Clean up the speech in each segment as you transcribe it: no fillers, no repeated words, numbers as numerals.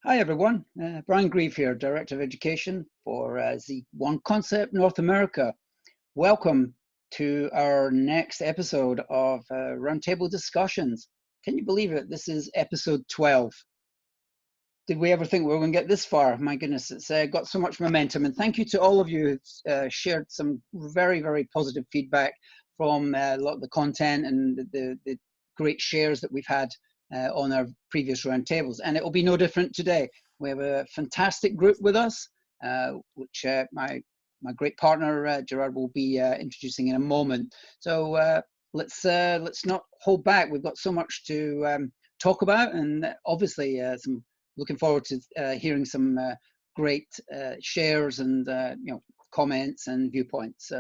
Hi everyone, Brian Grieve here, Director of Education for Z1 Concept North America. Welcome to our next episode of Roundtable Discussions. Can you believe it? This is episode 12. Did we ever think we were going to get this far? My goodness, it's got so much momentum. And thank you to all of you who shared some very, very positive feedback from a lot of the content and the great shares that we've had on our previous roundtables. And it will be no different today. We have a fantastic group with us, which my great partner, Gerard, will be introducing in a moment. So let's not hold back. We've got so much to talk about, and obviously looking forward to hearing some great shares and comments and viewpoints.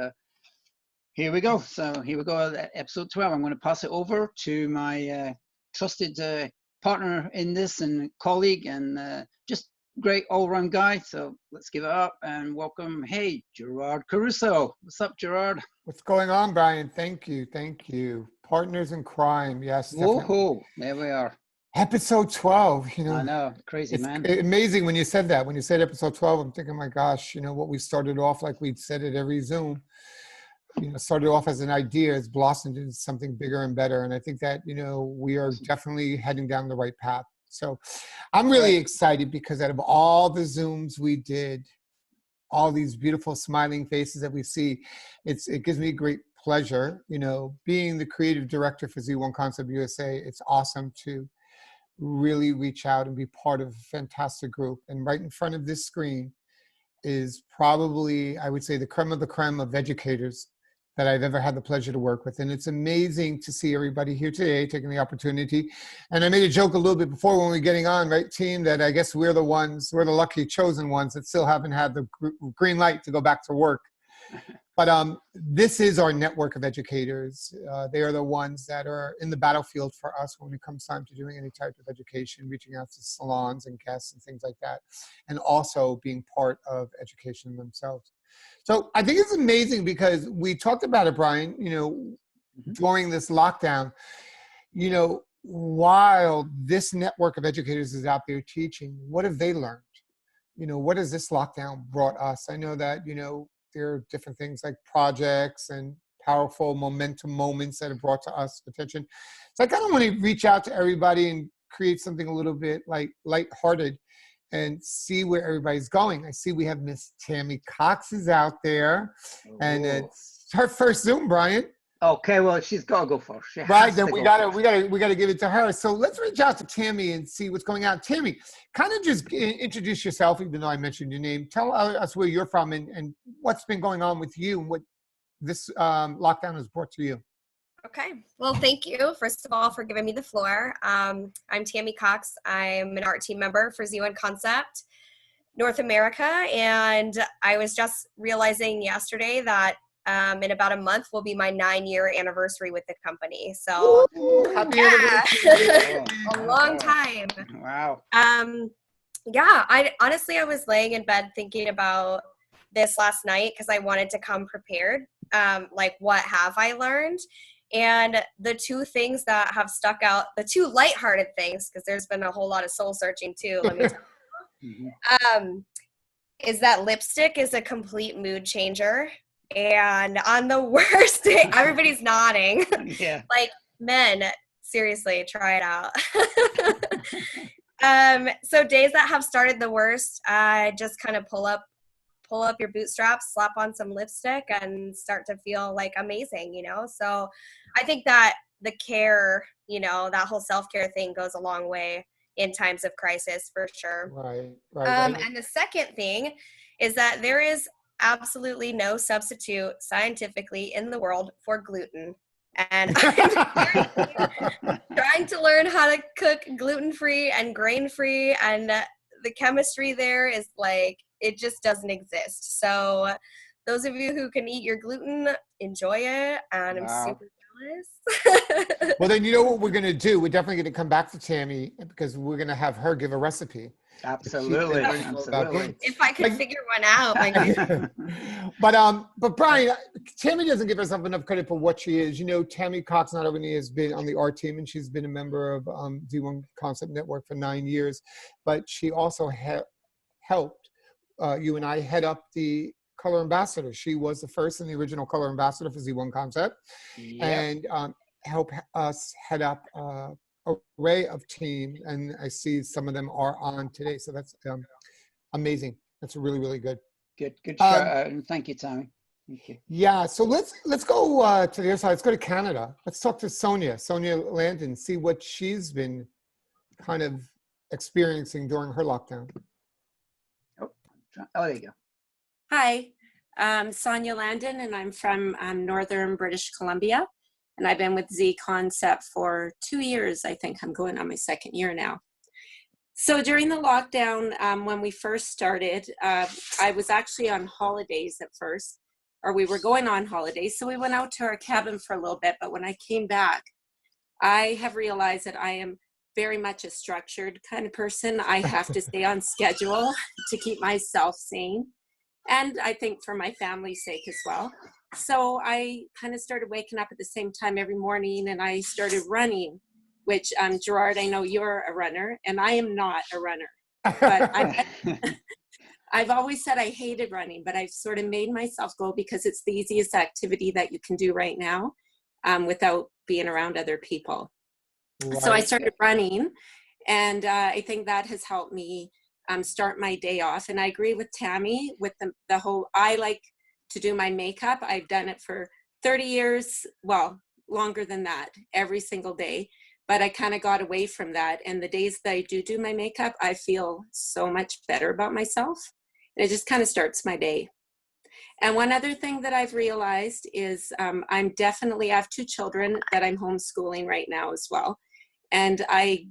Here we go. So here we go, episode 12. I'm going to pass it over to my trusted partner in this and colleague and just great all-round guy. So let's give it up and welcome, hey, Gerard Caruso. What's up, Gerard? What's going on, Brian? Thank you. Thank you. Partners in crime. Yes, definitely. Whoa, there we are. Episode 12, I know, crazy, man. Amazing when you said that. When you said episode 12, I'm thinking, my gosh, what we started off like we'd said at every Zoom, started off as an idea, has blossomed into something bigger and better. And I think that, we are definitely heading down the right path. So I'm really excited because out of all the Zooms we did, all these beautiful smiling faces that we see, it gives me great pleasure, being the creative director for Z1 Concept USA. It's awesome to really reach out and be part of a fantastic group. And right in front of this screen is probably, I would say, the creme of educators that I've ever had the pleasure to work with. And it's amazing to see everybody here today taking the opportunity. And I made a joke a little bit before when we were getting on, right, team, that I guess we're the lucky chosen ones that still haven't had the green light to go back to work. But this is our network of educators. They are the ones that are in the battlefield for us when it comes time to doing any type of education, reaching out to salons and guests and things like that, and also being part of education themselves. So I think it's amazing because we talked about it, Brian, during this lockdown, while this network of educators is out there teaching, what have they learned? What has this lockdown brought us? I know that, there are different things like projects and powerful momentum moments that have brought to us attention. So I kind of want to reach out to everybody and create something a little bit like lighthearted and see where everybody's going. I see we have Miss Tammy Cox is out there, and it's her first Zoom, Brian. Okay, well, she's got to go first. Right, then we gotta give it to her. So let's reach out to Tammy and see what's going on. Tammy, kind of just introduce yourself, even though I mentioned your name. Tell us where you're from and what's been going on with you and what this lockdown has brought to you. Okay, well, thank you, first of all, for giving me the floor. I'm Tammy Cox. I'm an art team member for Z1 Concept North America, and I was just realizing yesterday that in about a month will be my 9-year anniversary with the company. So happy anniversary. A long time. Wow. I was laying in bed thinking about this last night because I wanted to come prepared. Like, what have I learned? And the two things that have stuck out, the two lighthearted things, because there's been a whole lot of soul searching too, let me tell you, is that lipstick is a complete mood changer. And on the worst day, everybody's nodding. Yeah. Like, men, seriously, try it out. So days that have started the worst, just kind of pull up your bootstraps, slap on some lipstick, and start to feel like amazing, So I think that the care, that whole self-care thing goes a long way in times of crisis, for sure. Right. And the second thing is that there is absolutely no substitute scientifically in the world for gluten. And I'm trying to learn how to cook gluten-free and grain-free, and the chemistry there is like, it just doesn't exist. So those of you who can eat your gluten, enjoy it. And I'm super jealous. Well, then you know what we're going to do? We're definitely going to come back to Tammy because we're going to have her give a recipe. Absolutely, absolutely. If I could figure one out, my goodness. But Brian, Tammy doesn't give herself enough credit for what she is. You know, Tammy Cox not only has been on the art team and she's been a member of Z1 Concept Network for 9 years, but she also helped you and I head up the color ambassador. She was the first and the original color ambassador for Z1 Concept, and help us head up array of team, and I see some of them are on today, so that's amazing. That's really, really good. Good shout out, and thank you, Tammy. Thank you. Yeah, so let's go to the other side. Let's go to Canada. Let's talk to Sonia Landon, see what she's been kind of experiencing during her lockdown. Oh, there you go. Hi, I'm Sonia Landon, and I'm from Northern British Columbia. And I've been with Z Concept for 2 years. I think I'm going on my second year now. So during the lockdown, when we first started, I was actually on holidays at first, or we were going on holidays. So we went out to our cabin for a little bit. But when I came back, I have realized that I am very much a structured kind of person. I have to stay on schedule to keep myself sane. And I think for my family's sake as well. So I kind of started waking up at the same time every morning, and I started running, which Gerard, I know you're a runner and I am not a runner, but I've always said I hated running, but I've sort of made myself go because it's the easiest activity that you can do right now without being around other people. Right. So I started running, and I think that has helped me start my day off. And I agree with Tammy with the whole, I like to do my makeup. I've done it for 30 years, well, longer than that, every single day. But I kind of got away from that. And the days that I do my makeup, I feel so much better about myself. And it just kind of starts my day. And one other thing that I've realized is I have 2 children that I'm homeschooling right now as well. And I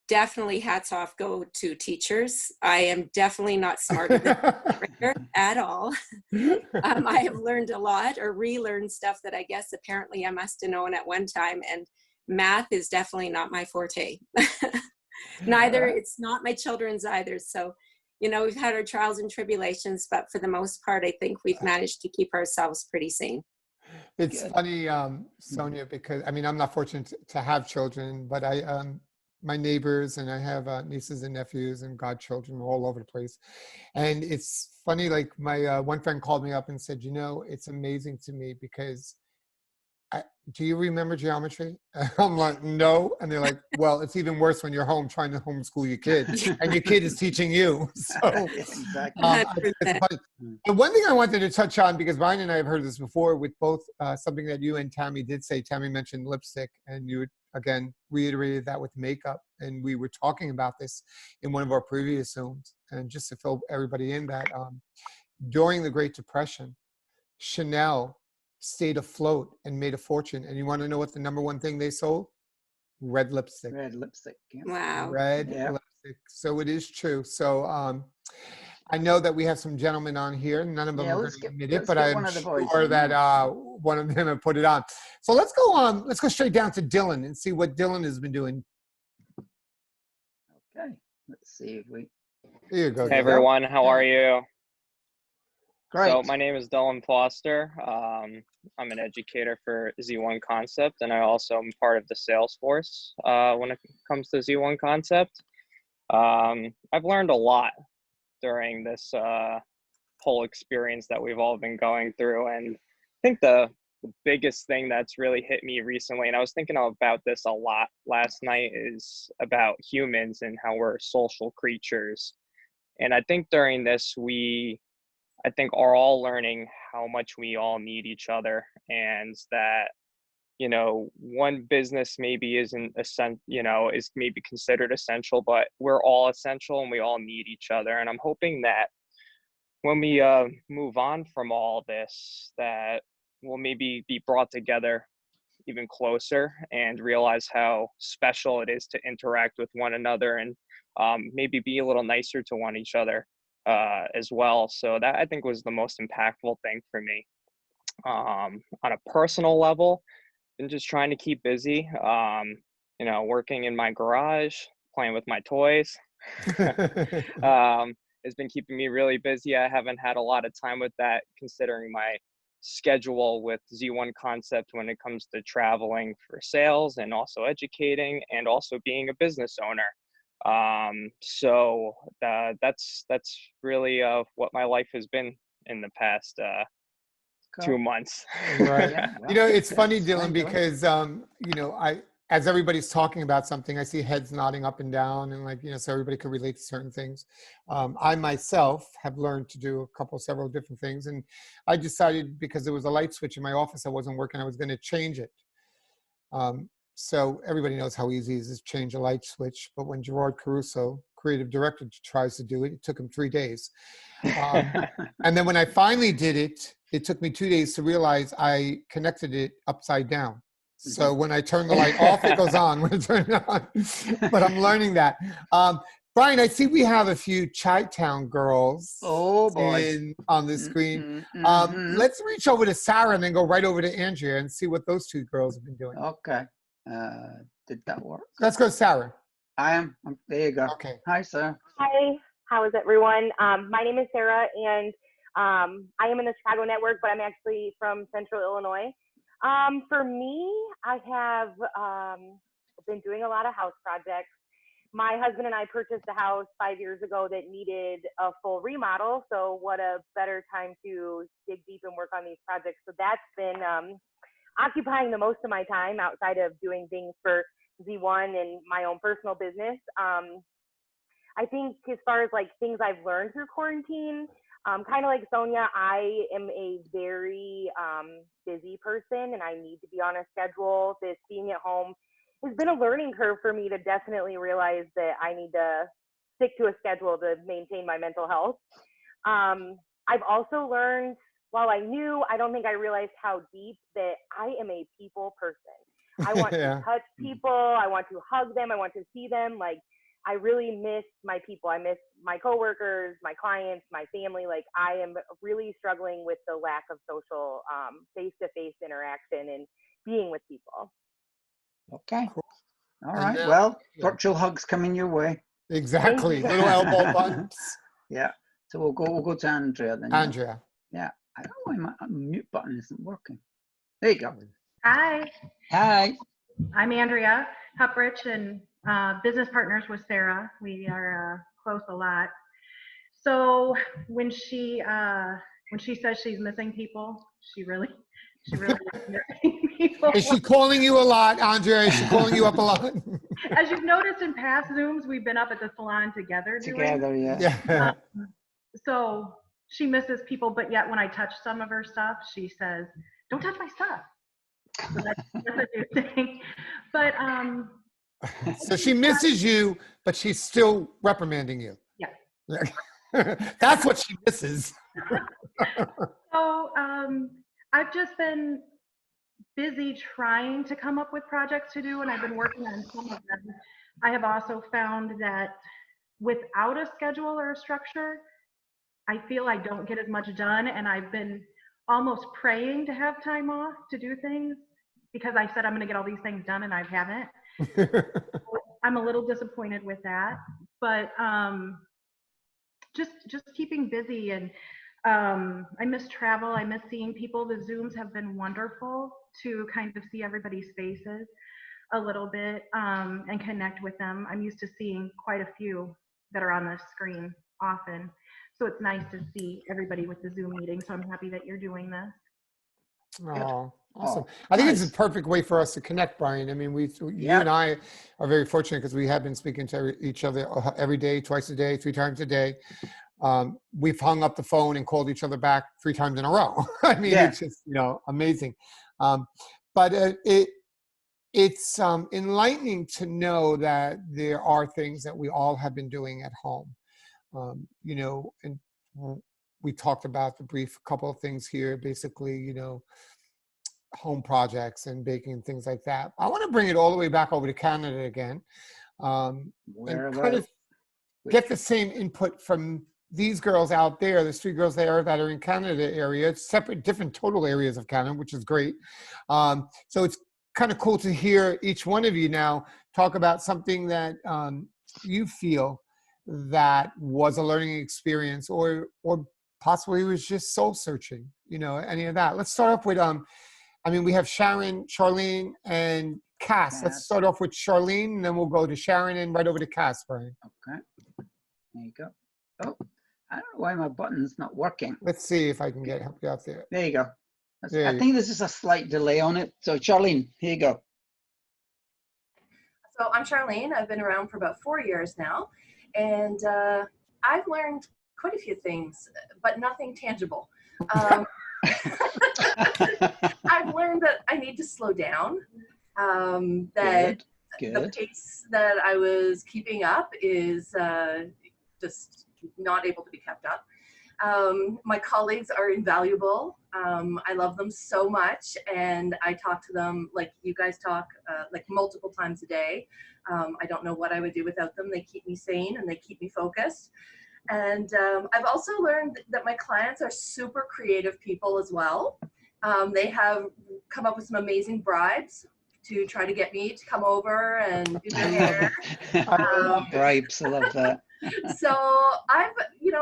definitely, hats off go to teachers. I am definitely not smarter than a teacher at all. I have learned a lot, or relearned stuff that I guess apparently I must have known at one time. And math is definitely not my forte. It's not my children's either. So, you know, we've had our trials and tribulations, but for the most part, I think we've managed to keep ourselves pretty sane. It's funny, Sonia, because I mean, I'm not fortunate to have children, but my neighbors, and I have nieces and nephews and godchildren all over the place. And it's funny, like my one friend called me up and said, you know, it's amazing to me because do you remember geometry? I'm like, no. And they're like, well, it's even worse when you're home trying to homeschool your kid and your kid is teaching you. So exactly. It's funny. But one thing I wanted to touch on, because Brian and I have heard this before with both something that you and Tammy did say. Tammy mentioned lipstick, and you again reiterated that with makeup. And we were talking about this in one of our previous Zooms. And just to fill everybody in that during the Great Depression, Chanel stayed afloat and made a fortune. And you want to know what the #1 thing they sold? Red lipstick. Red lipstick. Yeah. Wow. Red lipstick. So it is true. So I know that we have some gentlemen on here. None of them are going to admit it, but I'm sure that one of them have put it on. So let's go on. Let's go straight down to Dylan and see what Dylan has been doing. Okay. Let's see if we. Here you go. Hey everyone, how are you? Great. So my name is Dylan Foster. I'm an educator for Z1 Concept, and I also am part of the sales force when it comes to Z1 Concept. I've learned a lot during this whole experience that we've all been going through, and I think the biggest thing that's really hit me recently, and I was thinking about this a lot last night, is about humans and how we're social creatures. And I think during this, I think are all learning how much we all need each other, and that, you know, one business maybe isn't is maybe considered essential, but we're all essential and we all need each other. And I'm hoping that when we move on from all this, that we'll maybe be brought together even closer and realize how special it is to interact with one another, and maybe be a little nicer to one each other as well. So that, I think, was the most impactful thing for me. On a personal level, been just trying to keep busy. Working in my garage, playing with my toys. It's been keeping me really busy. I haven't had a lot of time with that, considering my schedule with Z1 Concept when it comes to traveling for sales and also educating and also being a business owner. So that's really what my life has been in the past 2 months. Right. Yeah, It's funny, that's Dylan, because as everybody's talking about something, I see heads nodding up and down, and so everybody can relate to certain things. I myself have learned to do several different things, and I decided, because there was a light switch in my office that wasn't working, I was going to change it. So everybody knows how easy it is to change a light switch, but when Gerard Caruso, creative director, tries to do it, it took him 3 days. And then when I finally did it, it took me 2 days to realize I connected it upside down. So when I turn the light off, it goes on. When I turn it on, but I'm learning that. Brian, I see we have a few Chi-Town girls on the screen. Let's reach over to Sarah and then go right over to Andrea and see what those two girls have been doing. Okay. Did that work? Let's go, Sarah. There you go. Okay. Hi, Sarah. Hi. How is everyone? My name is Sarah, and I am in the Chicago network, but I'm actually from Central Illinois. For me, I have been doing a lot of house projects. My husband and I purchased a house 5 years ago that needed a full remodel. So what a better time to dig deep and work on these projects. So that's been occupying the most of my time outside of doing things for Z1 and my own personal business. I think as far as like things I've learned through quarantine, kind of like Sonia, I am a very busy person and I need to be on a schedule. This being at home has been a learning curve for me to definitely realize that I need to stick to a schedule to maintain my mental health. I've also learned, while I don't think I realized how deep that I am a people person. I want to touch people. I want to hug them. I want to see them. Like, I really miss my people. I miss my coworkers, my clients, my family. Like, I am really struggling with the lack of social face-to-face interaction and being with people. Okay. All right. Well, virtual hugs coming your way. Exactly. Little elbow bumps. Yeah. So we'll go to Andrea then. Andrea. Yeah. I don't know why my mute button isn't working. There you go. Hi. Hi. I'm Andrea Huprich, and business partners with Sarah. We are close a lot. So when she says she's missing people, she really is missing people. Is she calling you a lot, Andrea? Is she calling you up a lot? As you've noticed in past Zooms, we've been up at the salon together. Yeah. So she misses people, but yet when I touch some of her stuff, she says, "Don't touch my stuff." So that's a new thing. But so she misses you, but she's still reprimanding you. Yeah. That's what she misses. So I've just been busy trying to come up with projects to do, and I've been working on some of them. I have also found that without a schedule or a structure, I feel I don't get as much done, and I've been almost praying to have time off to do things because I said I'm going to get all these things done and I haven't. I'm a little disappointed with that, but just keeping busy, and I miss travel. I miss seeing people. The Zooms have been wonderful to kind of see everybody's faces a little bit and connect with them. I'm used to seeing quite a few that are on the screen often. So it's nice to see everybody with the Zoom meeting. So I'm happy that you're doing this. Oh, awesome. I think it's a perfect way for us to connect, Brian. I mean, you and I are very fortunate because we have been speaking to each other every day, twice a day, 3 times a day. We've hung up the phone and called each other back 3 times in a row. I mean, it's just, amazing. But it's enlightening to know that there are things that we all have been doing at home. And we talked about the brief couple of things here, basically, home projects and baking, things like that. I want to bring it all the way back over to Canada again, and kind of get the same input from these girls out there, the 3 girls there that are in Canada area, separate, different total areas of Canada, which is great. So it's kind of cool to hear each one of you now talk about something that you feel that was a learning experience, or possibly was just soul searching, you know, any of that. Let's start off with, I mean, we have Sharon, Charlene, and Cass. Let's start off with Charlene, and then we'll go to Sharon and right over to Cass, Brian. Okay, there you go. Oh, I don't know why my button's not working. Let's see if I can help you out there. There you go. There I think there's just a slight delay on it. So Charlene, here you go. So I'm Charlene. I've been around for about 4 years now, and I've learned quite a few things, but nothing tangible. I've learned that I need to slow down, that the pace that I was keeping up is just not able to be kept up. My colleagues are invaluable. I love them so much, and I talk to them like you guys talk, like multiple times a day. I don't know what I would do without them. They keep me sane and they keep me focused. And I've also learned that my clients are super creative people as well. They have come up with some amazing bribes to try to get me to come over and do their hair. Bribes, I love that. So I've,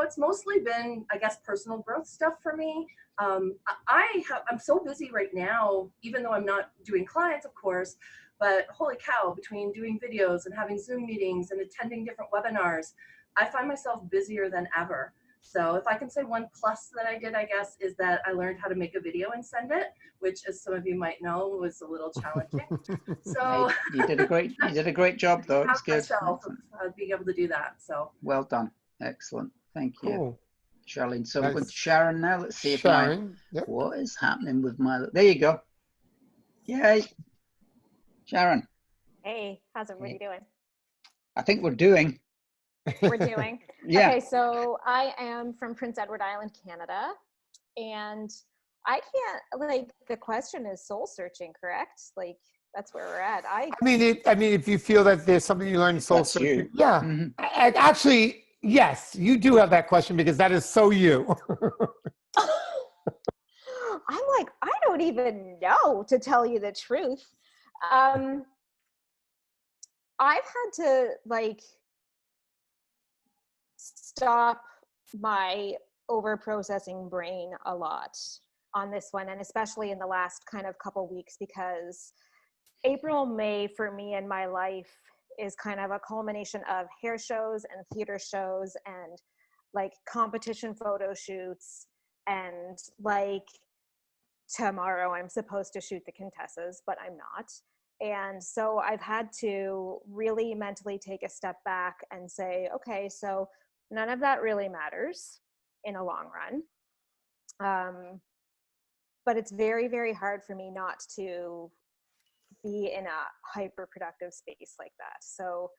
it's mostly been, I guess, personal growth stuff for me. I'm so busy right now, even though I'm not doing clients, of course, but holy cow, between doing videos and having Zoom meetings and attending different webinars, I find myself busier than ever. So if I can say one plus that I did, I guess, is that I learned how to make a video and send it, which, as some of you might know, was a little challenging. So you did a great job, though. It's good. Myself of being able to do that. So well done, excellent, thank you, cool. Charlene. So Nice. with Sharon now, let's see Sharon, if what is happening with my. There you go. Yay, Sharon. Hey, how's everybody doing? I think we're doing. We're doing. Yeah. Okay, so I am from Prince Edward Island, Canada, and I can't, the question is soul searching, correct? Like, that's where we're at. I mean, if you feel that there's something you learn in soul searching, yeah. Mm-hmm. Actually, yes, you do have that question because that is so you. I'm like, I don't even know, to tell you the truth. I've had to stop my over processing brain a lot on this one, and especially in the last kind of couple weeks, because April, May for me in my life is kind of a culmination of hair shows and theater shows and competition photo shoots, and tomorrow I'm supposed to shoot the Contessas, but I'm not. And so I've had to really mentally take a step back and say, okay, so none of that really matters in a long run. But it's very, very hard for me not to be in a hyper productive space like that. So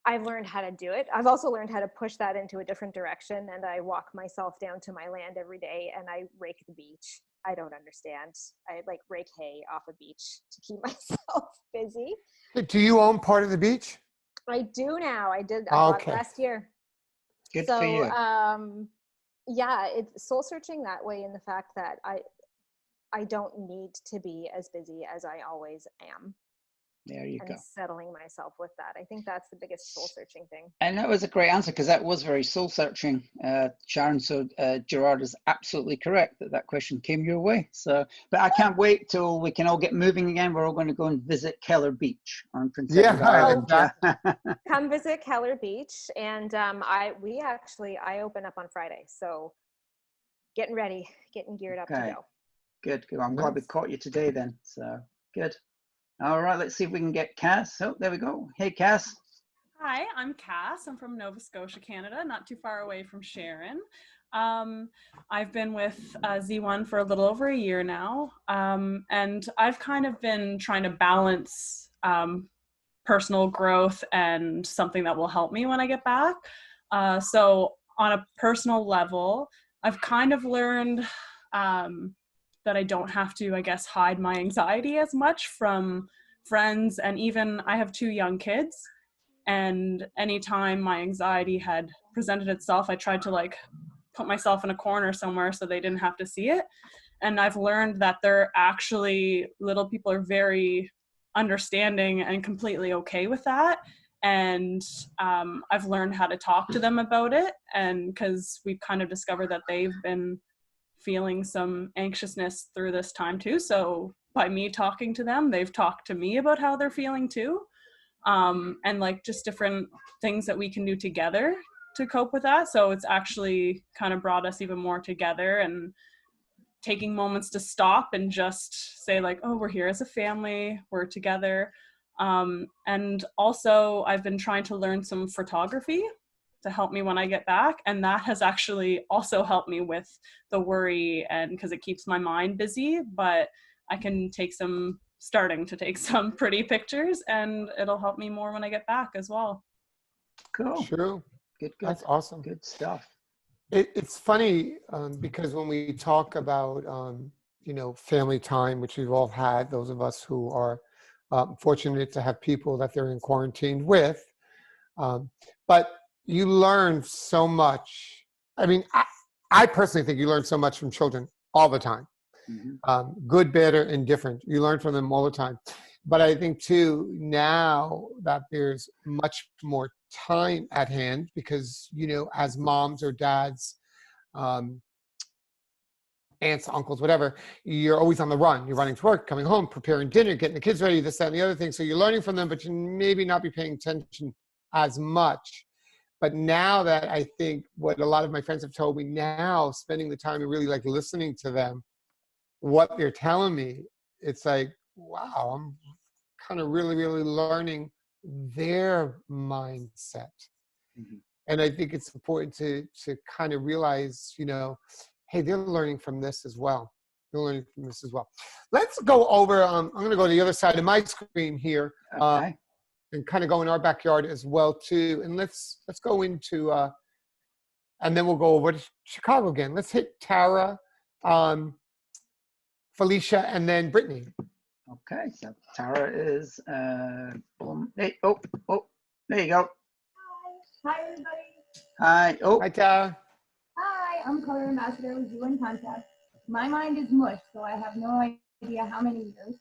I've learned how to do it. I've also learned how to push that into a different direction. And I walk myself down to my land every day and I rake the beach. I don't understand. I rake hay off a beach to keep myself busy. Do you own part of the beach? I do now. I bought it last year. Good for you. Yeah, it's soul searching that way, in the fact that I don't need to be as busy as I always am. There you go. Settling myself with that. I think that's the biggest soul searching thing. And that was a great answer, because that was very soul searching, Sharon. So Gerard is absolutely correct that question came your way. So, but I can't wait till we can all get moving again. We're all going to go and visit Keller Beach on Prince Edward Island. Come visit Keller Beach, and I open up on Friday, so getting ready, getting geared up to go. Good. I'm glad we caught you today then. So good. All right, let's see if we can get Cass. Oh, there we go. Hey, Cass. Hi, I'm Cass. I'm from Nova Scotia, Canada, not too far away from Sharon. I've been with Z1 for a little over a year now, and I've kind of been trying to balance personal growth and something that will help me when I get back. So on a personal level, I've kind of learned that I don't have to, I guess, hide my anxiety as much from friends. And even I have 2 young kids, and anytime my anxiety had presented itself, I tried to put myself in a corner somewhere so they didn't have to see it. and I've learned that they're actually, little people are very understanding and completely okay with that. And I've learned how to talk to them about it, and because we've kind of discovered that they've been feeling some anxiousness through this time too. So by me talking to them, they've talked to me about how they're feeling too. And like just different things that we can do together to cope with that. So it's actually kind of brought us even more together, and taking moments to stop and just say like, oh, we're here as a family, we're together. And also I've been trying to learn some photography to help me when I get back. And that has actually also helped me with the worry, and because it keeps my mind busy, but I can starting to take some pretty pictures, and it'll help me more when I get back as well. Cool. True. Good. That's awesome. Good stuff. It's funny because when we talk about, family time, which we've all had, those of us who are fortunate to have people that they're in quarantine with, but you learn so much. I mean, I personally think you learn so much from children all the time. Mm-hmm. Good, bad, or indifferent. You learn from them all the time. But I think too, now that there's much more time at hand, because, as moms or dads, aunts, uncles, whatever, you're always on the run. You're running to work, coming home, preparing dinner, getting the kids ready, this, that, and the other thing. So you're learning from them, but you maybe not be paying attention as much. But now that I think what a lot of my friends have told me now, spending the time and really like listening to them, what they're telling me, it's like, wow, I'm kind of really, really learning their mindset. Mm-hmm. And I think it's important to kind of realize, hey, they're learning from this as well. They're learning from this as well. Let's go over, I'm going to go to the other side of my screen here. Okay. And kind of go in our backyard as well too. And let's go into, and then we'll go over to Chicago again. Let's hit Tara, Felicia, and then Brittany. Okay, so Tara is, hey, oh, there you go. Hi, everybody. Hi, oh. Hi, Tara. Hi, I'm color ambassador with UN Concept. My mind is mush, so I have no idea how many years.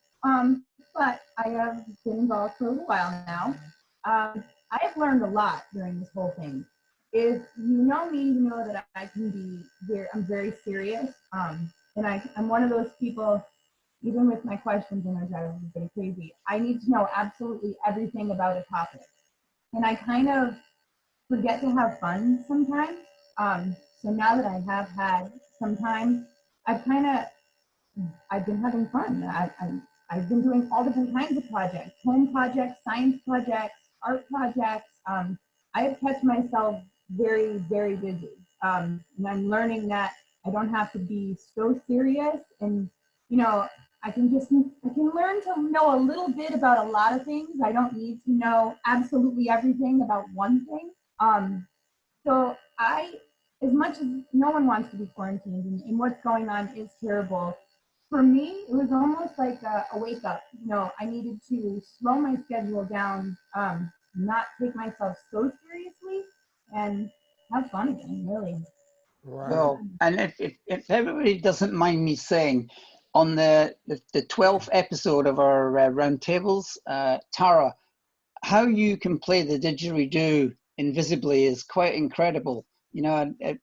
But I have been involved for a while now. I have learned a lot during this whole thing. If you know me, you know that I can be I'm very serious. And I'm one of those people, even with my questions, and I drive everybody crazy. I need to know absolutely everything about a topic. And I kind of forget to have fun sometimes. So now that I have had some time, I've been having fun. I've been doing all different kinds of projects, home projects, science projects, art projects. I have kept myself very, very busy. And I'm learning that I don't have to be so serious, and, I can learn to know a little bit about a lot of things. I don't need to know absolutely everything about one thing. So as much as no one wants to be quarantined, and what's going on is terrible, for me, it was almost like a wake up. I needed to slow my schedule down, not take myself so seriously, and have fun again, really. Right. Well, and if everybody doesn't mind me saying, on the 12th episode of our roundtables, Tara, how you can play the didgeridoo invisibly is quite incredible. Now, I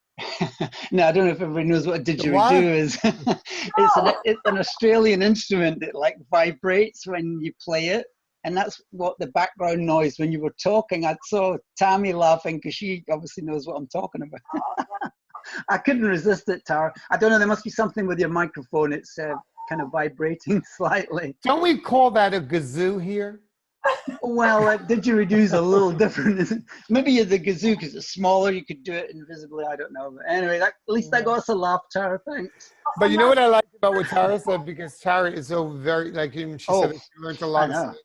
don't know if everybody knows what a didgeridoo is. It's an Australian instrument that like vibrates when you play it. And that's what the background noise when you were talking. I saw Tammy laughing because she obviously knows what I'm talking about. I couldn't resist it, Tara. I don't know, there must be something with your microphone. It's kind of vibrating slightly. Don't we call that a kazoo here? Well, didgeridoo's a little different. Maybe the kazoo, because it's smaller, you could do it invisibly. I don't know. But anyway, at least I got us a laugh, Tara. Thanks. But you know what I like about what Tara said, because Tara is so very, like she said, that she learned a lot of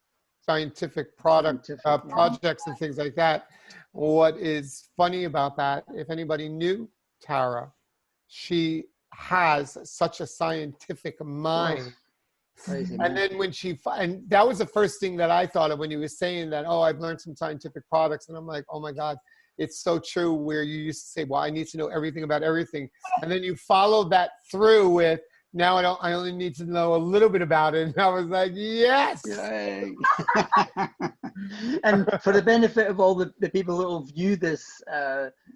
scientific projects and things like that. What is funny about that, if anybody knew Tara, she has such a scientific mind. Crazy, and then when and that was the first thing that I thought of when you were saying that, oh, I've learned some scientific products. And I'm like, oh my God, it's so true, where you used to say, well, I need to know everything about everything. And then you follow that through with, Now I only need to know a little bit about it. And I was like, yes. Yay. And for the benefit of all the people that will view this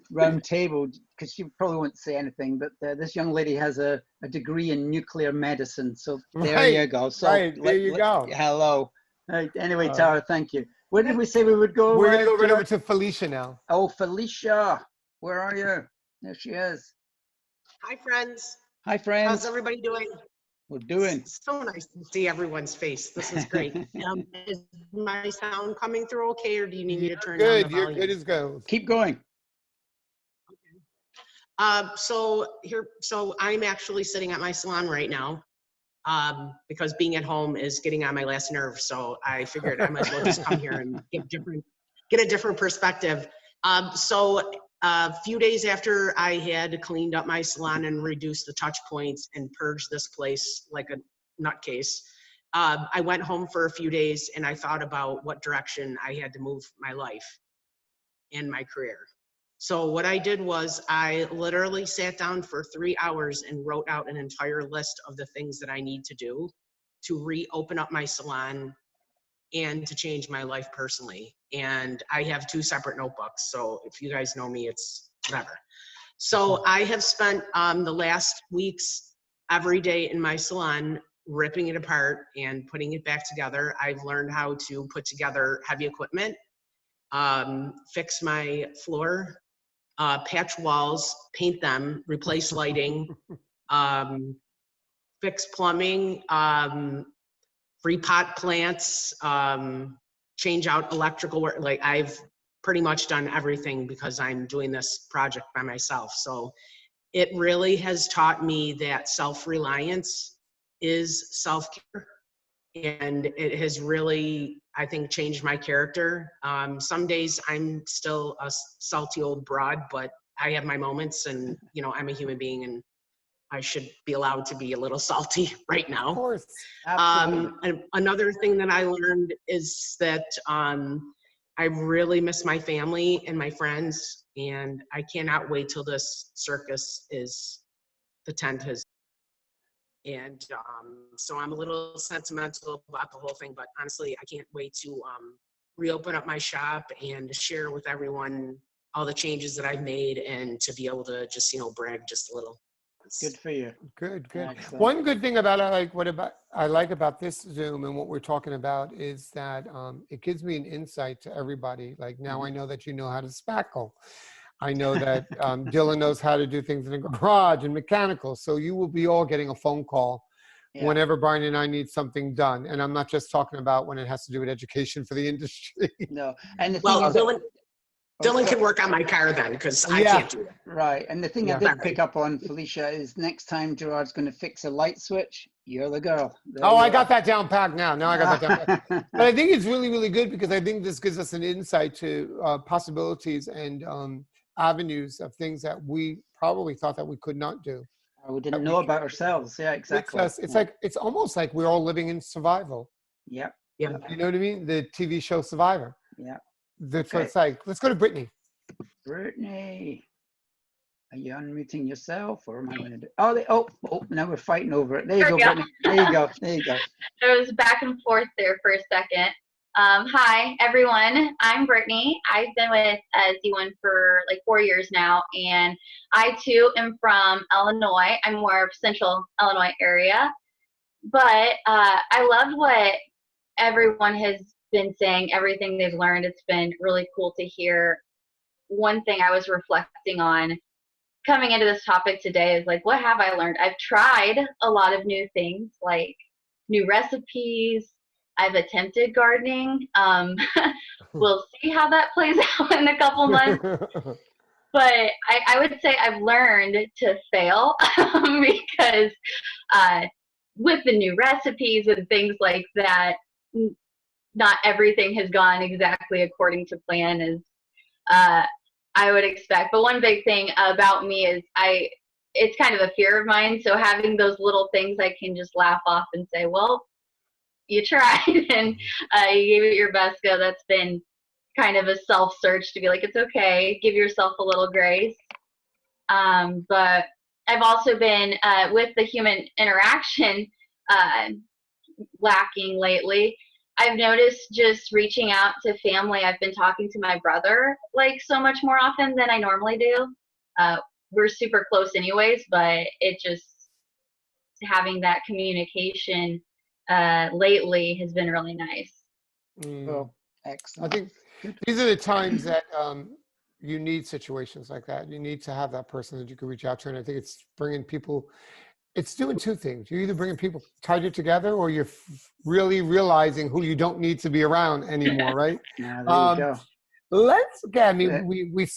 round table, because she probably won't say anything, but this young lady has a degree in nuclear medicine. So there you go. So there you go. Hello. Anyway, Tara, thank you. Where did we say we would go? We're going to go right over to Felicia now. Oh, Felicia, where are you? There she is. Hi, friends. Hi, friends. How's everybody doing? We're doing. It's so nice to see everyone's face. This is great. Is my sound coming through okay, or do you need me to turn down the volume? You're good as goes. Keep going. So I'm actually sitting at my salon right now because being at home is getting on my last nerve. So I figured I might as well just come here and get a different perspective. So a few days after I had cleaned up my salon and reduced the touch points and purged this place like a nutcase, I went home for a few days and I thought about what direction I had to move my life and my career. So what I did was I literally sat down for 3 hours and wrote out an entire list of the things that I need to do to reopen up my salon and to change my life personally. And I have 2 separate notebooks. So if you guys know me, it's whatever. So I have spent the last weeks every day in my salon ripping it apart and putting it back together. I've learned how to put together heavy equipment, fix my floor, patch walls, paint them, replace lighting, fix plumbing, repot plants, change out electrical work. Like I've pretty much done everything because I'm doing this project by myself. So it really has taught me that self-reliance is self-care. And it has really, I think, changed my character. Some days I'm still a salty old broad, but I have my moments and, you know, I'm a human being and I should be allowed to be a little salty right now. Of course. And another thing that I learned is that I really miss my family and my friends, and I cannot wait till this circus the tent has. And so I'm a little sentimental about the whole thing, but honestly, I can't wait to reopen up my shop and share with everyone all the changes that I've made and to be able to just, you know, brag just a little. Good for you. Good. Excellent. One good thing about I like about this Zoom and what we're talking about is that it gives me an insight to everybody. Like now I know that you know how to spackle. I know that Dylan knows how to do things in the garage and mechanical. So you will be all getting a phone call whenever Brian and I need something done. And I'm not just talking about when it has to do with education for the industry. No. And the thing is Dylan can work on my car then, because I can't do it. Right. And the thing I did pick up on, Felicia, is next time Gerard's going to fix a light switch, you're the girl. I got that down packed now. Now I got that down packed. But I think it's really, really good because I think this gives us an insight to possibilities and avenues of things that we probably thought that we could not do. Or we didn't know about ourselves. Yeah, exactly. It's like, it's almost like we're all living in survival. Yep. Yeah. You know what I mean? The TV show Survivor. Yeah. So it's like, let's go to Brittany. Brittany, are you unmuting yourself, or am I going to do? Oh, now we're fighting over it. There you go, Brittany. There you go. There was back and forth there for a second. Hi, everyone. I'm Brittany. I've been with Z1 for like 4 years now, and I too am from Illinois. I'm more of Central Illinois area, but I love what everyone has been saying, everything they've learned. It's been really cool to hear. One thing I was reflecting on coming into this topic today is like, what have I learned? I've tried a lot of new things, like new recipes. I've attempted gardening. We'll see how that plays out in a couple months. But I would say I've learned to fail because with the new recipes and things like that, not everything has gone exactly according to plan as I would expect. But one big thing about me is it's kind of a fear of mine. So having those little things I can just laugh off and say, well, you tried and you gave it your best go. That's been kind of a self-search to be like, it's okay, give yourself a little grace. But I've also been with the human interaction lacking lately. I've noticed just reaching out to family. I've been talking to my brother like so much more often than I normally do. We're super close anyways, but it just having that communication lately has been really nice. Well, excellent. I think these are the times that you need situations like that. You need to have that person that you can reach out to. And I think it's bringing people, it's doing two things. You're either bringing people tighter together, or you're really realizing who you don't need to be around anymore, right? Yeah, there you go. Let's get, I mean, we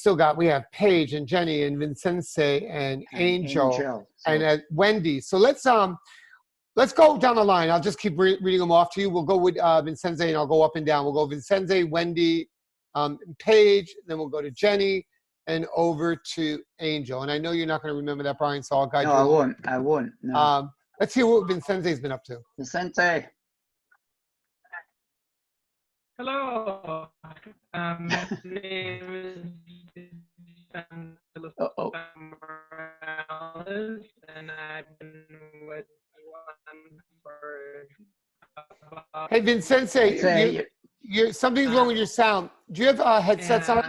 have Paige and Jenny and Vincenze and Angel and Wendy. So let's go down the line. I'll just keep reading them off to you. We'll go with Vincenze, and I'll go up and down. We'll go Vincenze, Wendy, Paige, then we'll go to Jenny, and over to Angel. And I know you're not going to remember that, Brian, so I'll guide you. No, I won't. No. Let's hear what Vincenze's been up to. Vincenze. Hello. My name is Morales, and I've been with one for Hey, Vincenze, you're something's wrong with your sound. Do you have headsets on?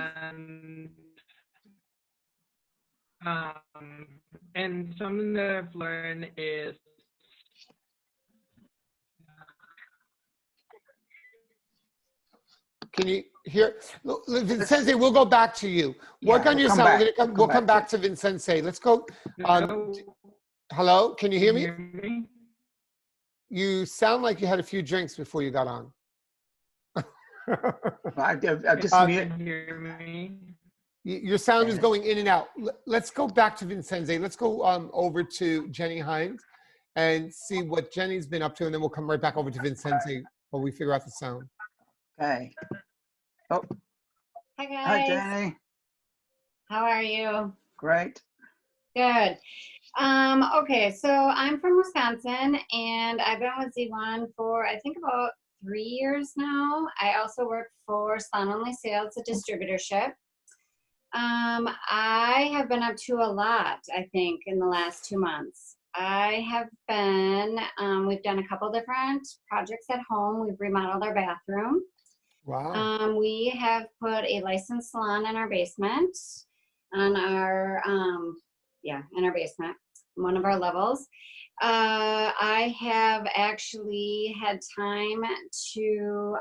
And something that I've learned is can you hear? Vincenze, we'll go back to you. Work on your sound. We'll come back to Vincenze. Let's go. Hello, can you hear me? You sound like you had a few drinks before you got on. I just your sound is going in and out. Let's go back to Vincenze. Let's go over to Jenny Hines and see what Jenny's been up to, and then we'll come right back over to Vincenze while we figure out the sound. Okay. Oh. Hi guys. Hi Jenny. How are you? Great. Good. Okay, so I'm from Wisconsin, and I've been with Z1 for I think about 3 years now. I also work for Salon Only Sales, a distributorship. I have been up to a lot, I think, in the last 2 months. I have been, we've done a couple different projects at home. We've remodeled our bathroom. Wow. We have put a licensed salon in our basement, on our, in our basement, one of our levels. I have actually had time to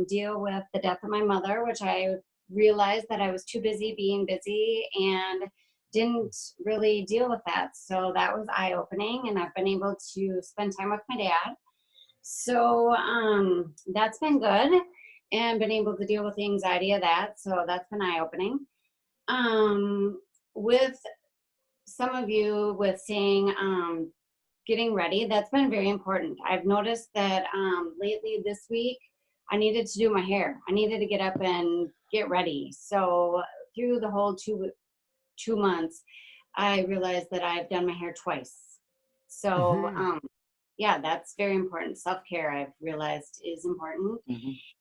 deal with the death of my mother, which I realized that I was too busy being busy and didn't really deal with that. So that was eye-opening, and I've been able to spend time with my dad. So that's been good, and been able to deal with the anxiety of that. So that's been eye-opening. With some of you with saying getting ready, that's been very important. I've noticed that lately this week, I needed to do my hair. I needed to get up and get ready. So through the whole two months, I realized that I've done my hair twice. So yeah, that's very important. Self-care, I've realized, is important.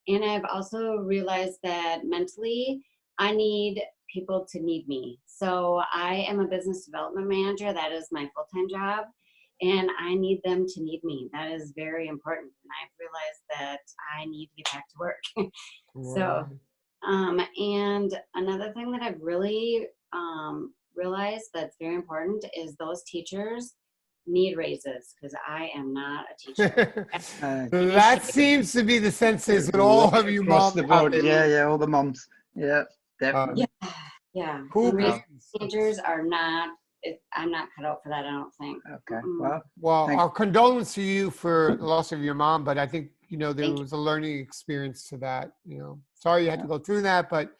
And I've also realized that mentally, I need people to need me. So I am a business development manager. That is my full-time job. And I need them to need me. That is very important. And I've realized that I need to get back to work. So, and another thing that I've really realized that's very important is those teachers need raises, because I am not a teacher. That seems to be the census with all of you moms. Yeah, all the moms. Yeah, definitely. Yeah. Who teachers are not, I'm not cut out for that, I don't think. Okay. Well, our condolence to you for the loss of your mom, but I think, there was a learning experience to that, Sorry you had to go through that, but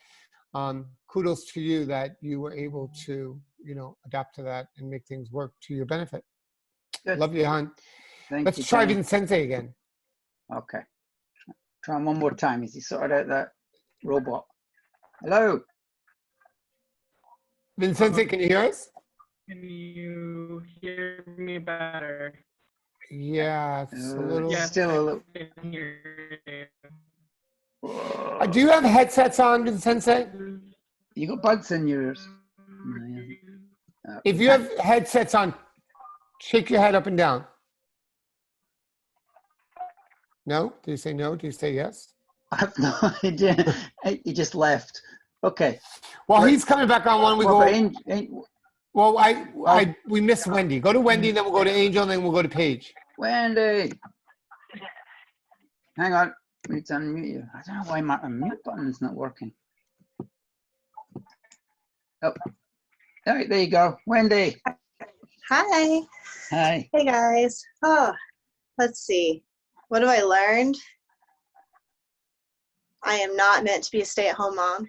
kudos to you that you were able to, adapt to that and make things work to your benefit. Good. Love you, hon. Let's try Vincenze again. Okay. Try him one more time. Is he sorted out that robot? Hello. Vincenze, can you hear us? Can you hear me better? Yeah, it's a little. Yes, still a little. Do you have headsets on, Vincenze? You got bugs in yours. If you have headsets on, shake your head up and down. No? Do you say no? Do you say yes? I have no idea. He just left. Okay. Well, he's coming back on when we go. Well, we missed Wendy. Go to Wendy, then we'll go to Angel, and then we'll go to Paige. Wendy. Hang on. We need to unmute you. I don't know why my unmute button is not working. Oh. All right, there you go. Wendy. Hi. Hi. Hey, guys. Oh, let's see. What have I learned? I am not meant to be a stay-at-home mom.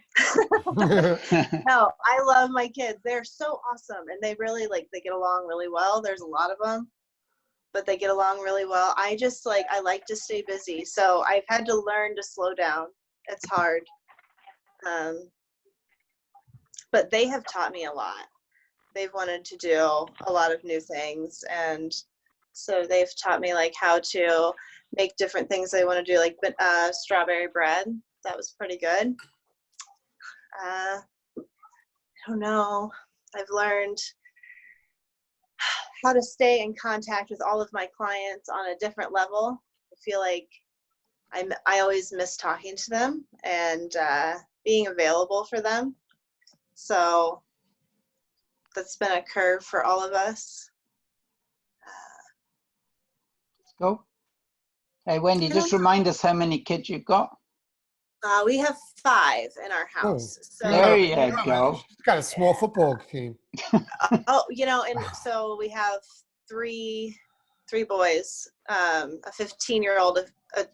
No, I love my kids. They're so awesome, and they really, they get along really well. There's a lot of them, but they get along really well. I just, I like to stay busy, so I've had to learn to slow down. It's hard. But they have taught me a lot. They've wanted to do a lot of new things, and so they've taught me how to make different things they want to do, like strawberry bread. That was pretty good. I don't know. I've learned how to stay in contact with all of my clients on a different level. I feel like I always miss talking to them and being available for them. So that's been a curve for all of us. Let's go. Hey, Wendy, just remind us how many kids you've got. We have 5 in our house. So there you go. She's got a small football team. And so we have three boys, a 15-year-old, a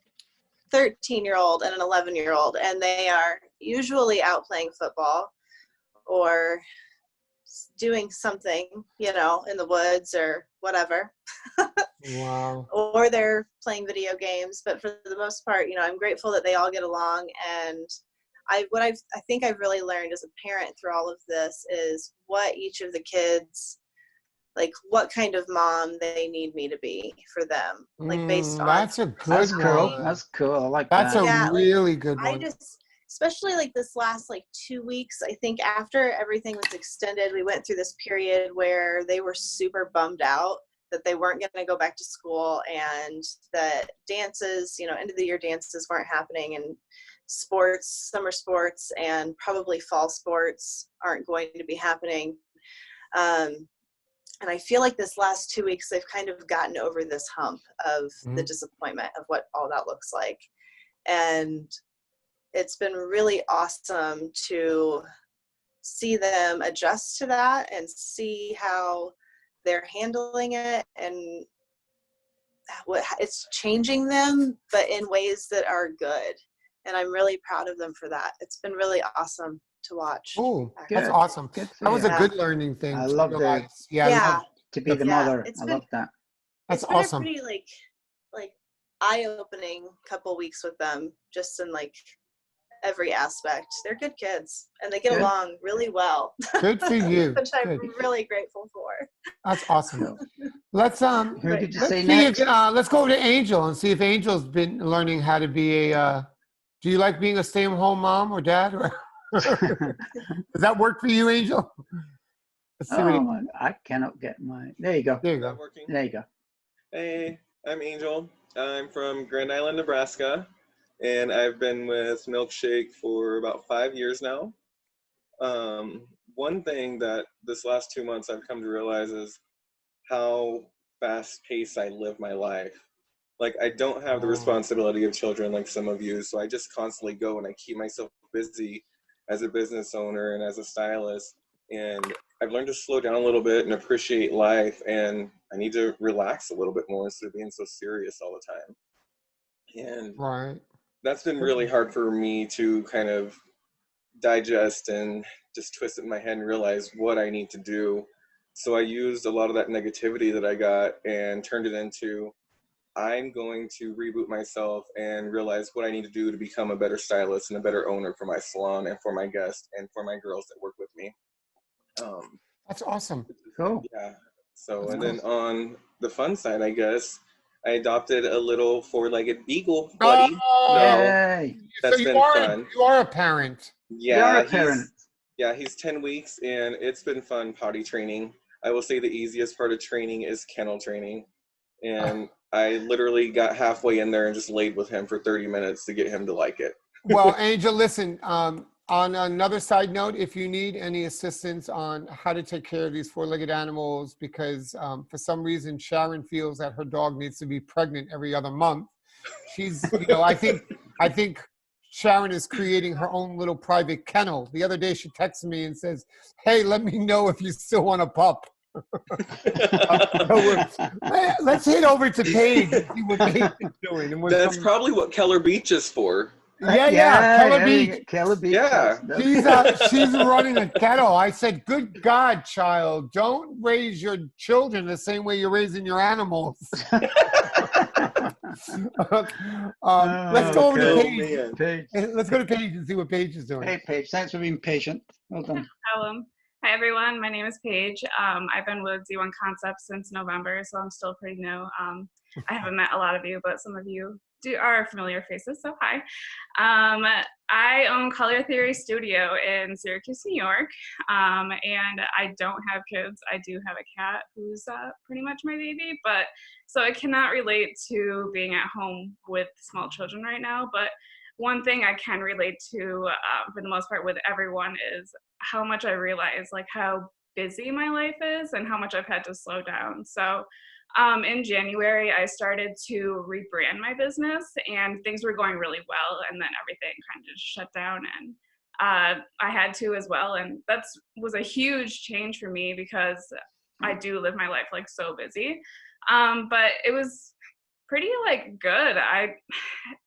13-year-old, and an 11-year-old, and they are usually out playing football or doing something, in the woods or whatever. Wow. Or they're playing video games, but for the most part, I'm grateful that they all get along. And I think I've really learned as a parent through all of this is what each of the kids, what kind of mom they need me to be for them, based on. That's a good That's one. cool. That's cool. I like that's that. That's a really good one. I just, especially this last 2 weeks, I think after everything was extended, we went through this period where they were super bummed out that they weren't going to go back to school, and that dances, end of the year dances weren't happening, and sports, summer sports, and probably fall sports aren't going to be happening. And I feel like this last 2 weeks, they've kind of gotten over this hump of the disappointment of what all that looks like. And it's been really awesome to see them adjust to that and see how they're handling it, and what it's changing them, but in ways that are good. And I'm really proud of them for that. It's been really awesome to watch. Oh, that's awesome. That was a good learning thing. I love that. Yeah. To be the mother. It's I been, love that. That's it's been awesome. a pretty eye-opening couple weeks with them, just in every aspect. They're good kids, and they get along really well. Good for you. Which I'm really grateful for. That's awesome. Let's Who did you say see next? if, let's go to Angel and see if Angel's been learning how to be a. Do you like being a stay-at-home mom or dad? Or does that work for you, Angel? Let's see what I cannot get my. There you go. There you go. Working? There you go. Hey, I'm Angel. I'm from Grand Island, Nebraska, and I've been with Milkshake for about 5 years now. One thing that this last 2 months I've come to realize is how fast-paced I live my life. I don't have the responsibility of children like some of you, so I just constantly go and I keep myself busy as a business owner and as a stylist. And I've learned to slow down a little bit and appreciate life, and I need to relax a little bit more instead of being so serious all the time. And that's been really hard for me to kind of digest and just twist it in my head and realize what I need to do. So I used a lot of that negativity that I got and turned it into, I'm going to reboot myself and realize what I need to do to become a better stylist and a better owner for my salon and for my guests and for my girls that work with me. That's awesome. Cool. Yeah. So, and then on the fun side, I guess, I adopted a little four-legged beagle buddy. Yay. That's so been fun. You are a parent. Yeah, You're a parent. Yeah, he's 10 weeks, and it's been fun potty training. I will say the easiest part of training is kennel training. And I literally got halfway in there and just laid with him for 30 minutes to get him to like it. Well, Angel, listen, on another side note, if you need any assistance on how to take care of these four-legged animals, because for some reason Sharon feels that her dog needs to be pregnant every other month. She's, you know, I think Sharon is creating her own little private kennel. The other day she texted me and says, "Hey, let me know if you still want a pup." Let's head over to Paige and see what Paige is doing. And That's probably what Keller Beach is for. Yeah, Keller Beach. Keller Beach. Yeah. She's running a kennel. I said, "Good God, child, don't raise your children the same way you're raising your animals." Let's go over to Paige. Let's go to Paige and see what Paige is doing. Hey, Paige, thanks for being patient. Well done. Hi, everyone. My name is Paige. I've been with Z1 Concepts since November, so I'm still pretty new. I haven't met a lot of you, but some of you are familiar faces, so hi. I own Color Theory Studio in Syracuse, New York, and I don't have kids. I do have a cat who's pretty much my baby, but so I cannot relate to being at home with small children right now, but one thing I can relate to for the most part with everyone is how much I realize like how busy my life is and how much I've had to slow down. So in January, I started to rebrand my business and things were going really well. And then everything kind of just shut down and I had to as well. And that was a huge change for me because I do live my life like so busy. But it was pretty like good.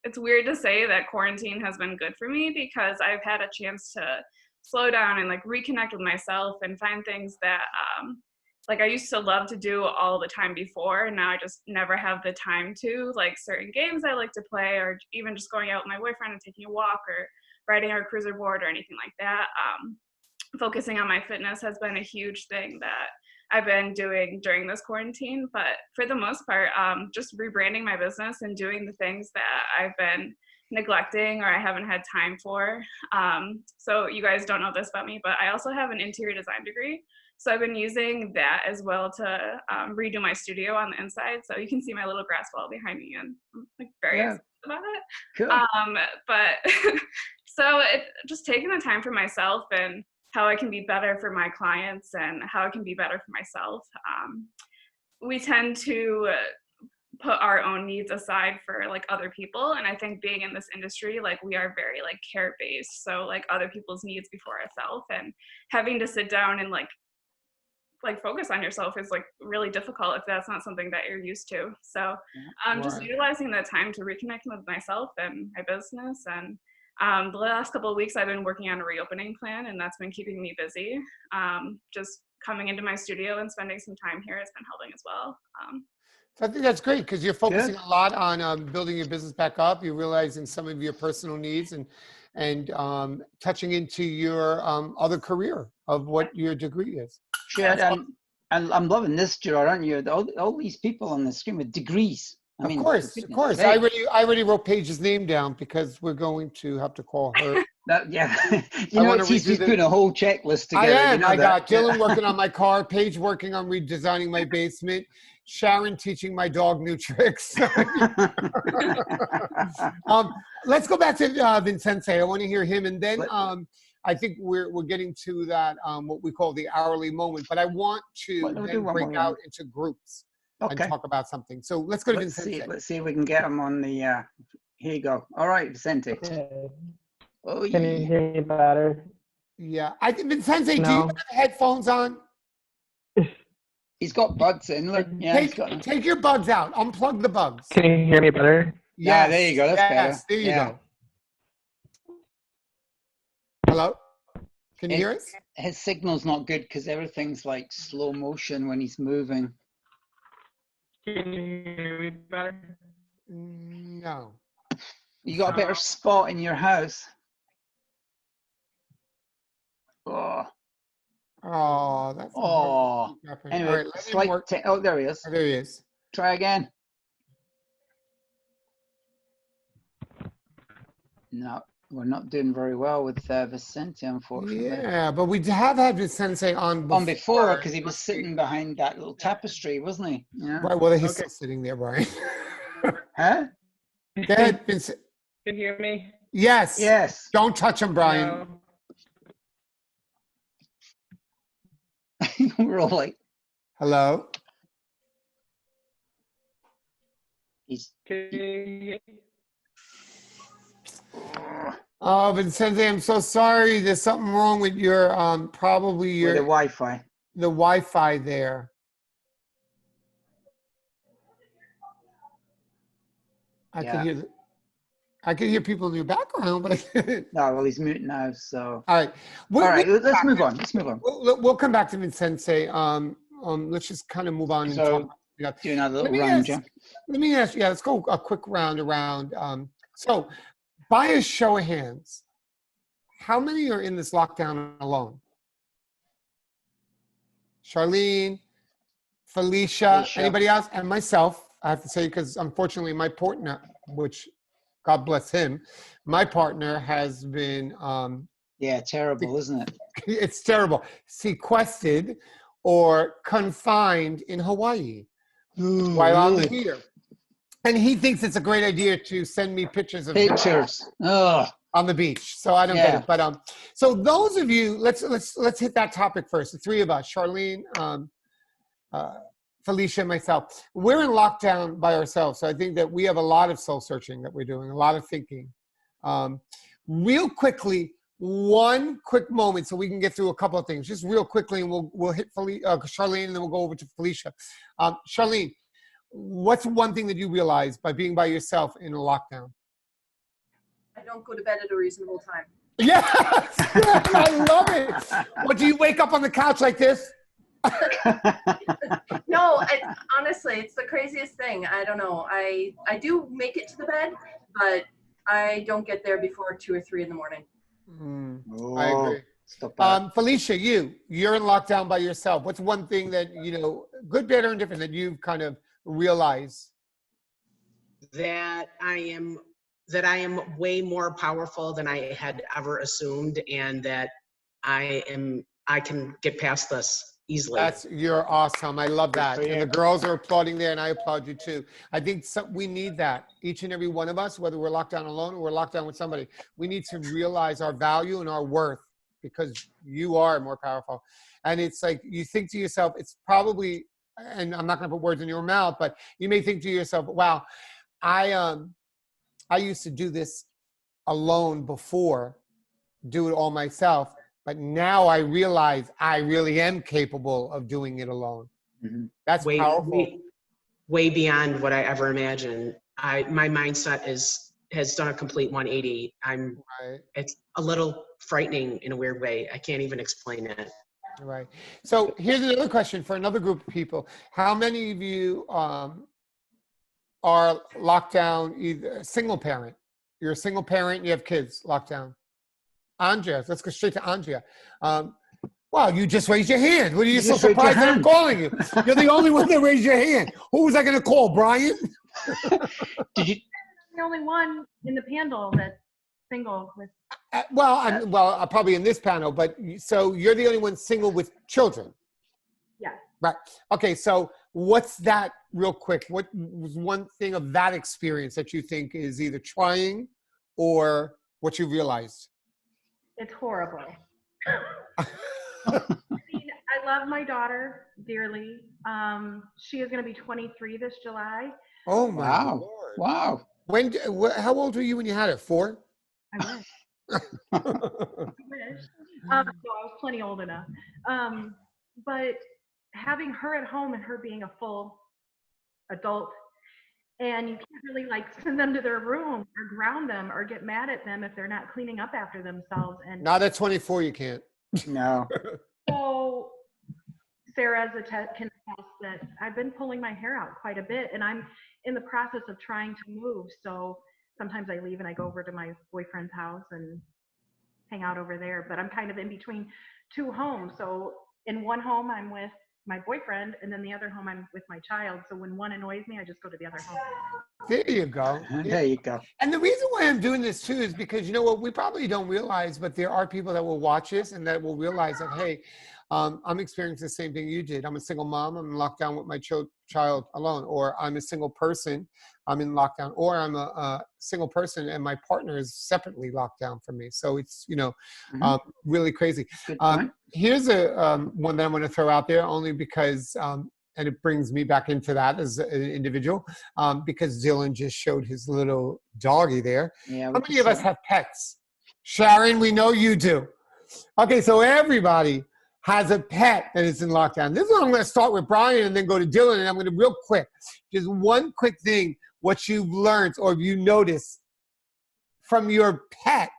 It's weird to say that quarantine has been good for me because I've had a chance to slow down and like reconnect with myself and find things that like I used to love to do all the time before, and now I just never have the time to, like certain games I like to play, or even just going out with my boyfriend and taking a walk or riding our cruiser board or anything like that. Focusing on my fitness has been a huge thing that I've been doing during this quarantine, but for the most part, just rebranding my business and doing the things that I've been neglecting or I haven't had time for. So you guys don't know this about me, but I also have an interior design degree. So I've been using that as well to redo my studio on the inside. So you can see my little grass wall behind me and I'm like very excited about it. Cool. But so it just taking the time for myself and how I can be better for my clients and how I can be better for myself. We tend to put our own needs aside for like other people. And I think being in this industry, like we are very like care based. So like other people's needs before ourselves, and having to sit down and like focus on yourself is like really difficult if that's not something that you're used to. So just utilizing that time to reconnect with myself and my business. And the last couple of weeks I've been working on a reopening plan, and that's been keeping me busy. Just coming into my studio and spending some time here has been helping as well. So I think that's great because you're focusing a lot on building your business back up. You're realizing some of your personal needs and touching into your other career of what your degree is. Sure, and I'm loving this, Gerard, aren't you? All these people on the screen with degrees. I mean, of course. I already wrote Paige's name down because we're going to have to call her. You know, he's putting a whole checklist together. I am. You know I got Dylan working on my car, Paige working on redesigning my basement, Sharon teaching my dog new tricks. Let's go back to Vincenze. I want to hear him, and then I think we're getting to that what we call the hourly moment. But I want to then break out into groups and talk about something. So let's go to Vincenze. Let's see if we can get him on the. Here you go. All right, Vicente. Oh, can you hear me better? Yeah, I think Vincenze. Do you have headphones on? He's got buds in. Look, yeah, take your buds out. Unplug the bugs. Can you hear me better? Yeah, there you go. That's better. There you go. Hello? Can you hear us? His signal's not good because everything's like slow motion when he's moving. Can you hear me better? No. You got a better spot in your house. That's anyway, there he is. There he is. Try again. No, We're not doing very well with Vicente, unfortunately. Yeah, but we have had Vicente on before because he was sitting behind that little tapestry, wasn't he? Yeah. Right. Well, he's still sitting there, Brian. Huh? Go ahead, Vincent. Can you hear me? Yes. Yes. Don't touch him, Brian. No. We're all like, hello. Oh, Vincente, I'm so sorry. There's something wrong with your probably your the Wi-Fi. The Wi-Fi there. I can hear people in your background, but I can't. No, well, he's mute now, so. All right. All right, let's move on. Let's move on. We'll come back to Vincente. Let's just kind of move on and talk. Do another little round, John. Let me ask you, let's go a quick round around. So, by a show of hands, how many are in this lockdown alone? Charlene, Felicia, anybody else? And myself, I have to say, because unfortunately my partner, which God bless him, my partner has been... terrible, isn't it? It's terrible. Sequestered or confined in Hawaii while I'm here. And he thinks it's a great idea to send me pictures of pictures on the beach. So I don't get it. But so those of you, let's hit that topic first. The three of us, Charlene, Felicia, and myself, we're in lockdown by ourselves. So I think that we have a lot of soul searching that we're doing, a lot of thinking. Real quickly, one quick moment so we can get through a couple of things, just real quickly, and we'll hit Charlene, and then we'll go over to Felicia. Charlene, what's one thing that you realized by being by yourself in a lockdown? I don't go to bed at a reasonable time. Yes, I love it. What, do you wake up on the couch like this? No, honestly, it's the craziest thing. I don't know. I do make it to the bed, but I don't get there before 2 or 3 in the morning. I agree. Felicia, you're in lockdown by yourself. What's one thing that, good, bad, or indifferent, that you've kind of realized? That I am way more powerful than I had ever assumed, and that I can get past this easily. You're awesome. I love that. And the girls are applauding there, and I applaud you too. I think we need that. Each and every one of us, whether we're locked down alone or we're locked down with somebody, we need to realize our value and our worth, because you are more powerful. And it's like, you think to yourself, it's probably, and I'm not going to put words in your mouth, but you may think to yourself, wow, I used to do this alone before, do it all myself. But now I realize I really am capable of doing it alone. Mm-hmm. That's powerful. Way beyond what I ever imagined. My mindset has done a complete 180. It's a little frightening in a weird way. I can't even explain it. Right. So here's another question for another group of people. How many of you are locked down, either single parent? You're a single parent and you have kids locked down. Andrea, let's go straight to Andrea. Well, you just raised your hand. What are you so surprised that I'm calling you? You're the only one that raised your hand. Who was I going to call, Brian? I'm the only one in the panel that's single with. Well, probably in this panel, but so you're the only one single with children. Yeah. Right. Okay. So what's that, real quick? What was one thing of that experience that you think is either trying or what you realized? It's horrible. I mean, I love my daughter dearly. She is going to be 23 this July. Oh my Lord! Wow. How old were you when you had her? 4? I wish. I wish. No, I was plenty old enough. But having her at home and her being a full adult, and you can't really send them to their room or ground them or get mad at them if they're not cleaning up after themselves. And not at 24, you can't. No. So Sarah can attest that I've been pulling my hair out quite a bit, and I'm in the process of trying to move. So sometimes I leave and I go over to my boyfriend's house and hang out over there, but I'm kind of in between 2 homes. So in one home I'm with my boyfriend, and then the other home I'm with my child. So when one annoys me, I just go to the other home. There you go. There you go. And the reason why I'm doing this too is because, you know what, we probably don't realize, but there are people that will watch this and that will realize that, hey, I'm experiencing the same thing you did. I'm a single mom. I'm in lockdown with my child alone, or I'm a single person. I'm in lockdown, or I'm a single person and my partner is separately locked down from me. So it's, you know, really crazy. Here's a one that I'm going to throw out there only because, and it brings me back into that as an individual, because Dylan just showed his little doggy there. Yeah. How many of us have pets? Sharon, we know you do. Okay, so everybody has a pet that is in lockdown. This is what I'm going to start with Brian and then go to Dylan, and I'm going to real quick. Just one quick thing, what you've learned or you noticed from your pet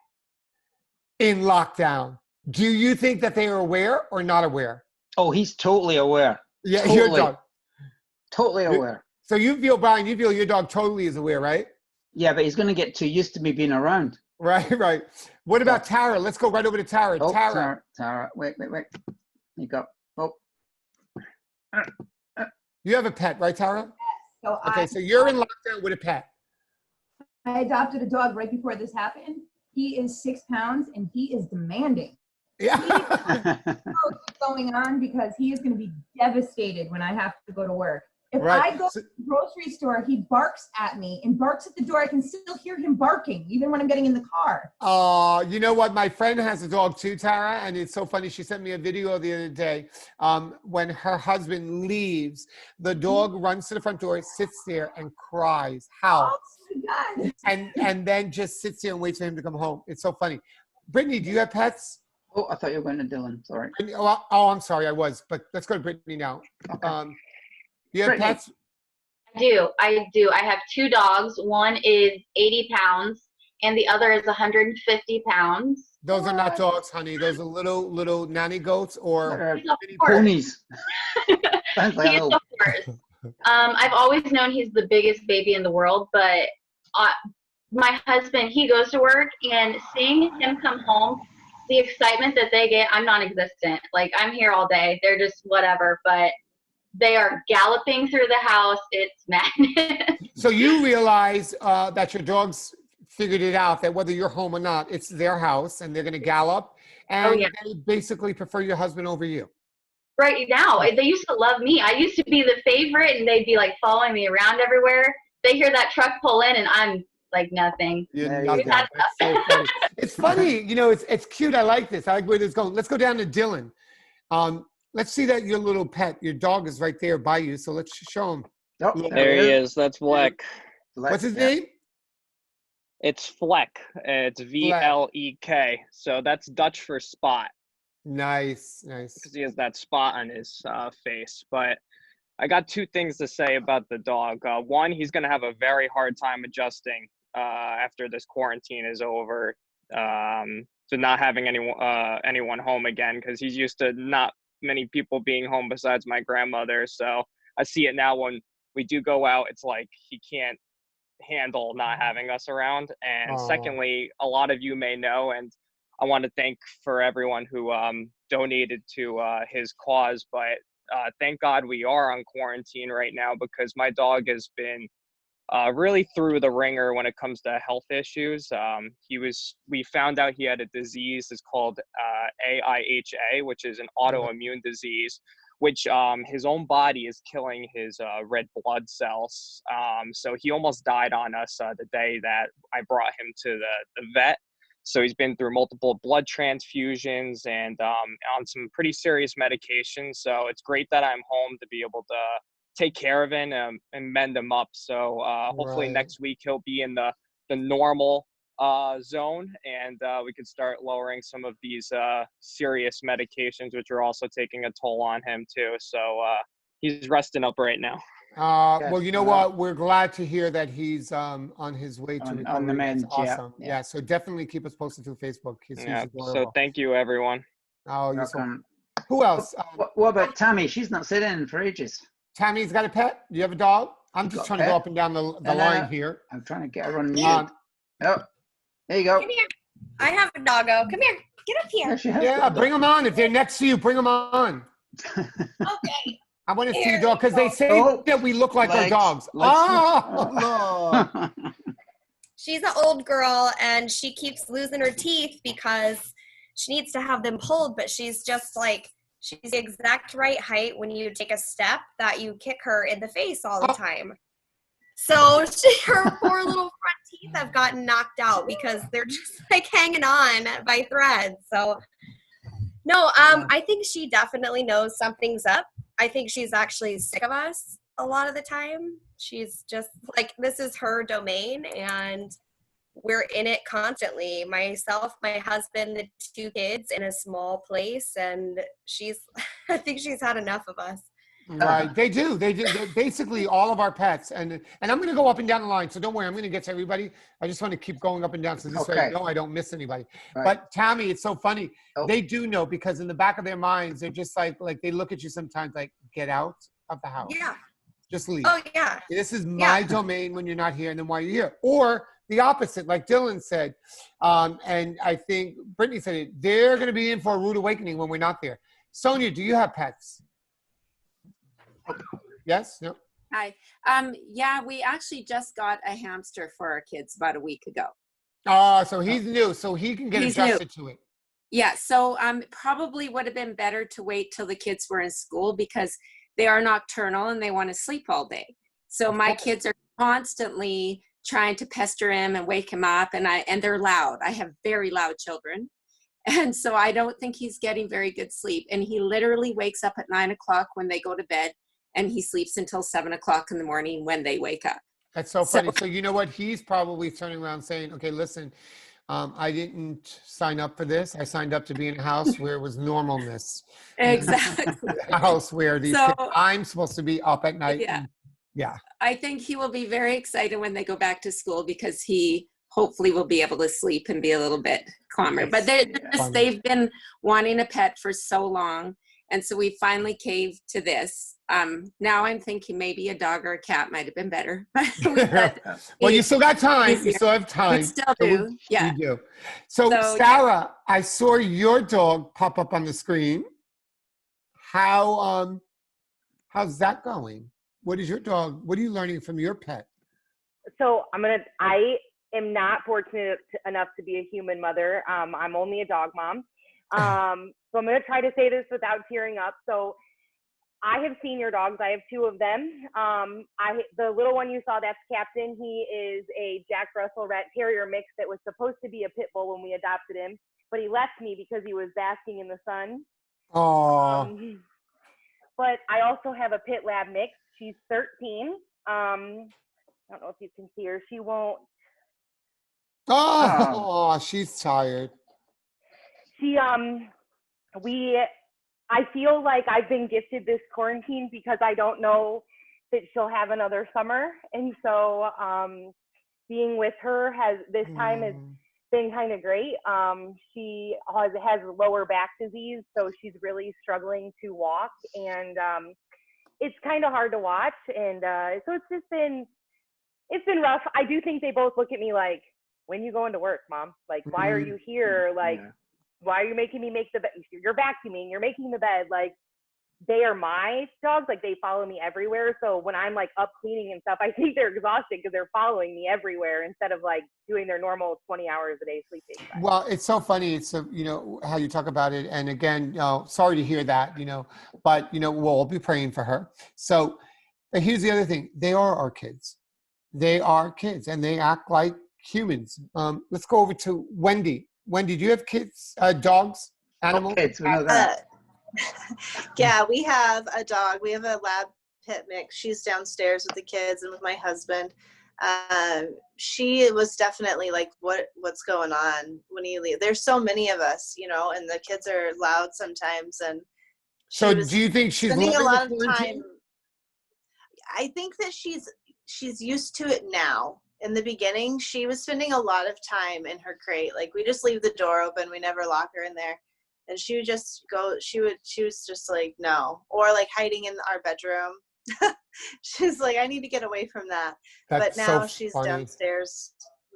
in lockdown. Do you think that they are aware or not aware? Oh, he's totally aware. Yeah, totally. Your dog. Totally aware. So you feel, Brian, you feel your dog totally is aware, right? Yeah, but he's going to get too used to me being around. Right, right. What about Tara? Let's go right over to Tara. Oh, Tara. Tara. Wait. You go. Oh. You have a pet, right, Tara? So okay, so you're in lockdown with a pet. I adopted a dog right before this happened. He is 6 pounds and he is demanding. Yeah. What's going on because he is going to be devastated when I have to go to work. If Right. I go to the grocery store, he barks at me and barks at the door. I can still hear him barking even when I'm getting in the car. You know what? My friend has a dog too, Tara, and it's so funny. She sent me a video the other day. When her husband leaves, the dog runs to the front door, sits there and cries, howls. Oh my God. And then just sits there and waits for him to come home. It's so funny. Brittany, do you have pets? Oh, I thought you were going to Dylan. Sorry. Brittany, oh, I'm sorry. I was. But let's go to Brittany now. Okay. You have pets? I do. I have 2 dogs. One is 80 pounds and the other is 150 pounds. Those are not dogs, honey. Those are little nanny goats or ponies. He's a horse. I've always known he's the biggest baby in the world, but my husband, he goes to work, and seeing him come home, the excitement that they get, I'm non-existent. Like, I'm here all day. They're just whatever, but they are galloping through the house. It's madness. So you realize that your dogs figured it out, that whether you're home or not, it's their house, and they're going to gallop, and they basically prefer your husband over you. Right now, they used to love me. I used to be the favorite, and they'd be like following me around everywhere. They hear that truck pull in, and I'm like nothing. You're nothing. That's so funny. It's funny, you know. It's cute. I like this. I like where this is going. Let's go down to Dylan. Let's see that your little pet, your dog, is right there by you. So let's show him. Oh, there he is. That's Fleck. What's his name? It's Fleck. It's Vlek. So that's Dutch for spot. Nice, nice. Because he has that spot on his face. But I got 2 things to say about the dog. One, he's going to have a very hard time adjusting after this quarantine is over to not having anyone home again, because he's used to not many people being home besides my grandmother. So I see it now when we do go out. It's like he can't handle not having us around. And secondly, a lot of you may know, and I want to thank for everyone who donated to his cause, but thank God we are on quarantine right now, because my dog has been really through the ringer when it comes to health issues. We found out he had a disease. It's called AIHA, which is an autoimmune disease, which his own body is killing his red blood cells. So he almost died on us the day that I brought him to the vet. So he's been through multiple blood transfusions and on some pretty serious medications. So it's great that I'm home to be able to take care of him and mend him up. So hopefully next week he'll be in the normal zone, and we can start lowering some of these serious medications, which are also taking a toll on him too. So he's resting up right now. Well, you know what? We're glad to hear that he's on his way to recovery. On the mend. That's awesome. Yeah. So definitely keep us posted through Facebook. He's adorable. So thank you, everyone. Oh, you're so. Who else? What about Tammy? She's not sitting in for ages. Tammy's got a pet? Do you have a dog? I'm just trying to go up and down the line here. I'm trying to get her on mute. Oh, there you go. Come here. I have a doggo. Come here. Get up here. Yeah, bring them on. If they're next to you, bring them on. Okay. I want to see Here your dog because they say Oh, that we look like our legs. dogs. Let's- Oh, look. She's an old girl and she keeps losing her teeth because she needs to have them pulled, but she's just like, she's the exact right height when you take a step that you kick her in the face all the time. So her poor little front teeth have gotten knocked out because they're just like hanging on by threads. So no, I think she definitely knows something's up. I think she's actually sick of us a lot of the time. She's just like, this is her domain and we're in it constantly. Myself, my husband, the 2 kids in a small place, and I think she's had enough of us. Right, they do. They're basically all of our pets, and I'm going to go up and down the line. So don't worry, I'm going to get to everybody. I just want to keep going up and down, so this way I know I don't miss anybody. Right. But Tammy, it's so funny. They do know because in the back of their minds, they're just like they look at you sometimes like, get out of the house. Yeah. Just leave. Oh yeah. This is my domain when you're not here, and then why are you here? Or the opposite, like Dylan said, and I think Brittany said it. They're going to be in for a rude awakening when we're not there. Sonia, do you have pets? Yes? No? Hi. Yeah, we actually just got a hamster for our kids about a week ago. Oh, so he's new, so he can get adjusted to it. Yeah, so probably would have been better to wait till the kids were in school because they are nocturnal and they want to sleep all day. So my kids are constantly trying to pester him and wake him up, and they're loud. I have very loud children. And so I don't think he's getting very good sleep. And he literally wakes up at 9 o'clock when they go to bed, and he sleeps until 7 o'clock in the morning when they wake up. That's so funny. So you know what? He's probably turning around saying, okay, listen, I didn't sign up for this. I signed up to be in a house where it was normalness. Exactly. A house where I'm supposed to be up at night. Yeah. And, yeah. I think he will be very excited when they go back to school because he hopefully will be able to sleep and be a little bit calmer. But they've been wanting a pet for so long. And so we finally caved to this. Now I'm thinking maybe a dog or a cat might have been better. Well, you still got time. You still have time. We still do. Yeah. We do. So Sarah, I saw your dog pop up on the screen. How's that going? What is your dog? What are you learning from your pet? So I am not fortunate enough to be a human mother. I'm only a dog mom. So I'm going to try to say this without tearing up. So I have senior dogs. I have 2 of them. The little one you saw, that's Captain. He is a Jack Russell Rat Terrier mix that was supposed to be a pit bull when we adopted him, but he left me because he was basking in the sun. Oh. But I also have a pit lab mix. She's 13. I don't know if you can see her. She won't. Oh, she's tired. I feel like I've been gifted this quarantine because I don't know that she'll have another summer. And so being with her this time has been kind of great. She has lower back disease, so she's really struggling to walk. And it's kind of hard to watch. And so it's been rough. I do think they both look at me like, when you going to work, Mom? Like, why are you here? Like, why are you making me make the bed? You're vacuuming, you're making the bed. Like, they are my dogs. Like, they follow me everywhere. So when I'm like up cleaning and stuff, I think they're exhausted because they're following me everywhere instead of like doing their normal 20 hours a day sleeping. Well, it's so funny. It's how you talk about it. And again, sorry to hear that, but we'll all be praying for her. So but here's the other thing. They are our kids. They are kids and they act like humans. Let's go over to Wendy. Wendy, do you have kids, dogs, animals? Kids, we know that. Yeah, we have a dog. We have a lab pit mix. She's downstairs with the kids and with my husband. She was definitely like, what's going on when you leave? There's so many of us, and the kids are loud sometimes. And so do you think she's spending a lot of time? I think that she's used to it now. In the beginning, she was spending a lot of time in her crate. Like, we just leave the door open. We never lock her in there. And she would just go, she was just like, no. Or like hiding in our bedroom. She's like, I need to get away from that. But now she's downstairs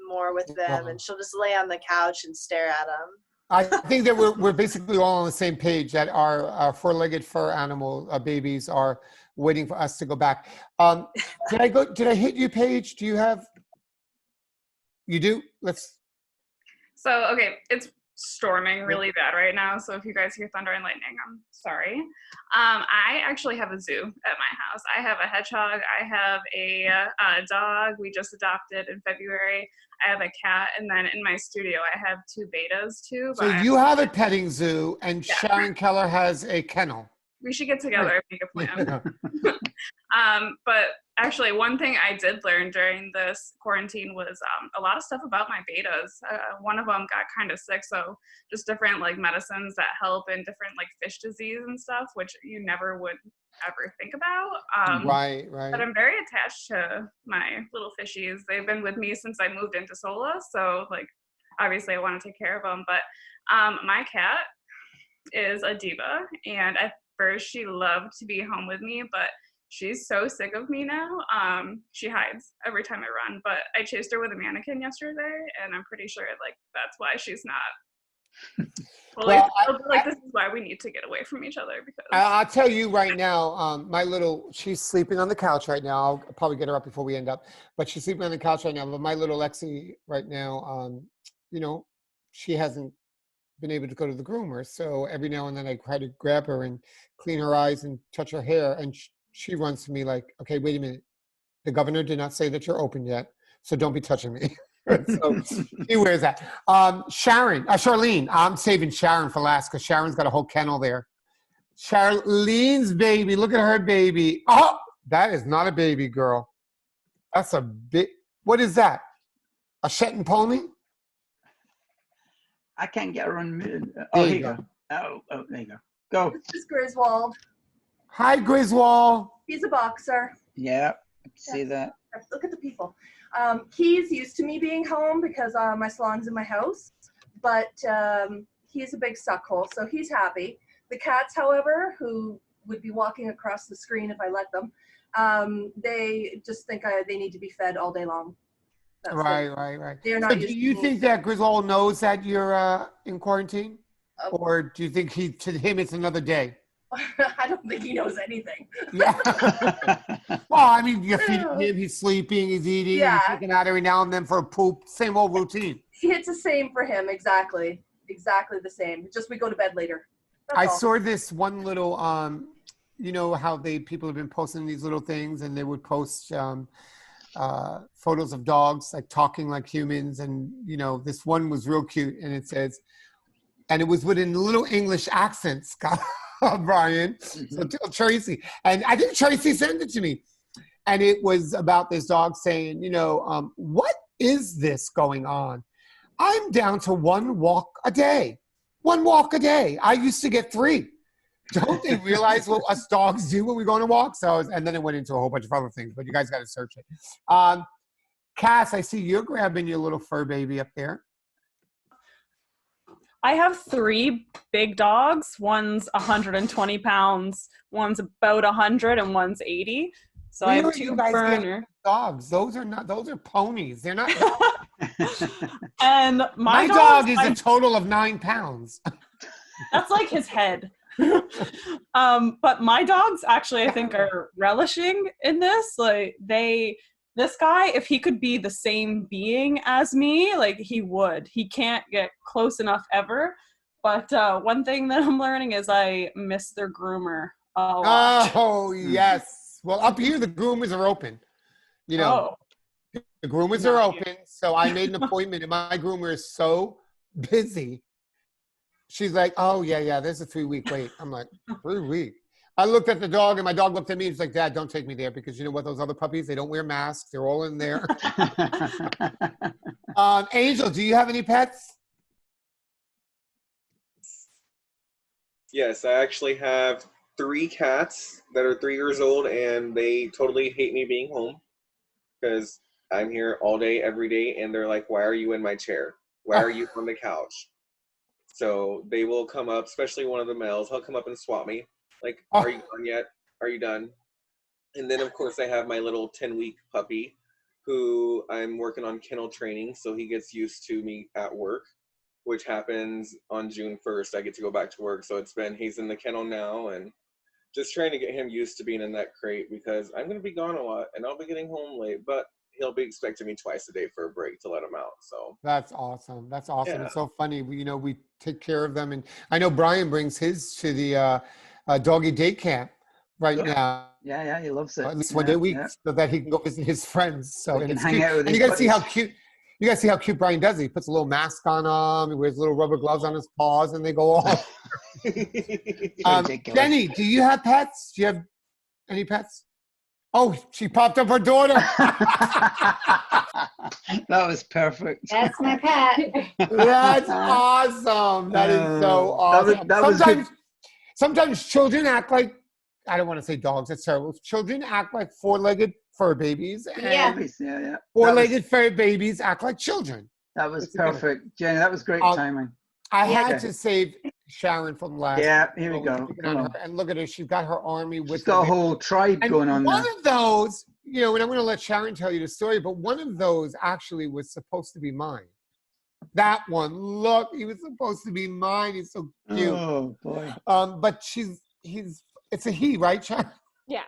more with them. And she'll just lay on the couch and stare at them. I think that we're basically all on the same page, that our four-legged fur animal babies are waiting for us to go back. Did I hit you, Paige? Do you have? You do? Let's. So, okay, it's storming really bad right now. So if you guys hear thunder and lightning, I'm sorry. I actually have a zoo at my house. I have a hedgehog. I have a dog we just adopted in February. I have a cat. And then in my studio, I have 2 betas too. So you have a petting zoo, and Yeah. Sharon Keller has a kennel. We should get together and make a plan. But actually, one thing I did learn during this quarantine was a lot of stuff about my betas. One of them got kind of sick, so just different like medicines that help in different like fish disease and stuff, which you never would ever think about. Right. But I'm very attached to my little fishies. They've been with me since I moved into Sola, so like obviously I want to take care of them. But my cat is a diva, and at first she loved to be home with me, but she's so sick of me now. She hides every time I run, but I chased her with a mannequin yesterday, and I'm pretty sure like that's why she's not. Well, this is why we need to get away from each other, because I'll tell you right now, she's sleeping on the couch right now. I'll probably get her up before we end up, but she's sleeping on the couch right now. But my little Lexi right now, she hasn't been able to go to the groomer. So every now and then I try to grab her and clean her eyes and touch her hair. And she runs to me like, okay, wait a minute. The governor did not say that you're open yet, so don't be touching me. So she wears that. Charlene, I'm saving Sharon for last because Sharon's got a whole kennel there. Charlene's baby, look at her baby. Oh, that is not a baby girl. That's a big, what is that? A Shetland pony? I can't get her on. Oh, here you go. Oh, there you go. Go. This is Griswold. Hi, Griswold. He's a boxer. Yeah, I can see that. Look at the people. He's used to me being home because my salon's in my house, but he's a big suckhole, so he's happy. The cats, however, who would be walking across the screen if I let them, they just think they need to be fed all day long. Right. They're not. So do you think that Griswold knows that you're in quarantine, or do you think to him it's another day? I don't think he knows anything. Yeah. Well, I mean, you're feeding him, he's sleeping, he's eating, he's taking out every now and then for a poop. Same old routine. It's the same for him, exactly the same. Just we go to bed later. I saw this one little, you know how people have been posting these little things, and they would post photos of dogs like talking like humans, and this one was real cute, and it says, and it was within little English accents, Brian. So tell Tracy, and I think Tracy sent it to me, and it was about this dog saying, what is this going on? I'm down to 1 walk a day. 1 walk a day. I used to get 3. Don't they realize what us dogs do when we go on a walk? And then it went into a whole bunch of other things, but you guys got to search it. Cass, I see you're grabbing your little fur baby up there. I have 3 big dogs. One's 120 pounds, one's about 100, and one's 80. So I have 2 burner dogs. Those are ponies. They're not. And my dog is a total of 9 pounds. That's like his head. But my dogs actually, I think, are relishing in this. Like this guy, if he could be the same being as me, like he would. He can't get close enough ever. But one thing that I'm learning is I miss their groomer a lot. Oh, yes. Well, up here, the groomers are open. The groomers are open. So I made an appointment, and my groomer is so busy. She's like, oh, yeah, there's a 3-week wait. I'm like, 3 weeks? I looked at the dog, and my dog looked at me and was like, Dad, don't take me there, because you know what? Those other puppies, they don't wear masks. They're all in there. Angel, do you have any pets? Yes, I actually have 3 cats that are 3 years old, and they totally hate me being home because I'm here all day, every day, and they're like, why are you in my chair? Why are you on the couch? So they will come up, especially one of the males. He'll come up and swat me. Like, are you done yet? Are you done? And then, of course, I have my little 10-week puppy who I'm working on kennel training, so he gets used to me at work. which happens on June 1st. I get to go back to work. So he's in the kennel now, and just trying to get him used to being in that crate, because I'm going to be gone a lot and I'll be getting home late, but he'll be expecting me twice a day for a break to let him out. So That's awesome. That's awesome. Yeah. It's so funny. We take care of them. And I know Brian brings his to the doggy day camp right now. Yeah, he loves it. At least one day a week, so that he can go visit his friends. So he and can it's hang cute. out with And his you guys see how buddies. cute. You guys see how cute Brian does. He puts a little mask on him. He wears little rubber gloves on his paws, and they go off. Jenny, do you have pets? Do you have any pets? Oh, she popped up her daughter. That was perfect. That's my pet. That's awesome. That is so awesome. That was good. Sometimes children act like, I don't want to say dogs, that's terrible. Children act like four-legged fur babies. And Yeah. four-legged fur babies act like children. That was perfect. Jenny, that was great timing. I had to save Sharon from last. Yeah, here we go. On her. And look at her. She's got her army with her. She's got a whole tribe going on one there. of those, and I'm going to let Sharon tell you the story, but one of those actually was supposed to be mine. That one, look, he was supposed to be mine. He's so cute. Oh, boy. But it's a he, right, Sharon? Yeah.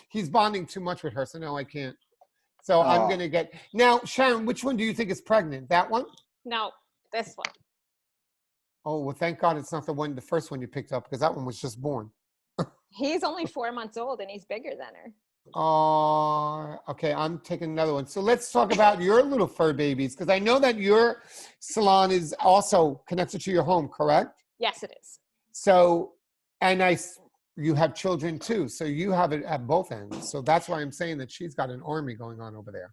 He's bonding too much with her, so no, I can't. So I'm going to get... Now, Sharon, which one do you think is pregnant? That one? No, this one. Oh, well, thank God it's not the first one you picked up, because that one was just born. He's only 4 months old and he's bigger than her. Oh, okay. I'm taking another one. So let's talk about your little fur babies, because I know that your salon is also connected to your home, correct? Yes, it is. So, you have children too. So you have it at both ends. So that's why I'm saying that she's got an army going on over there.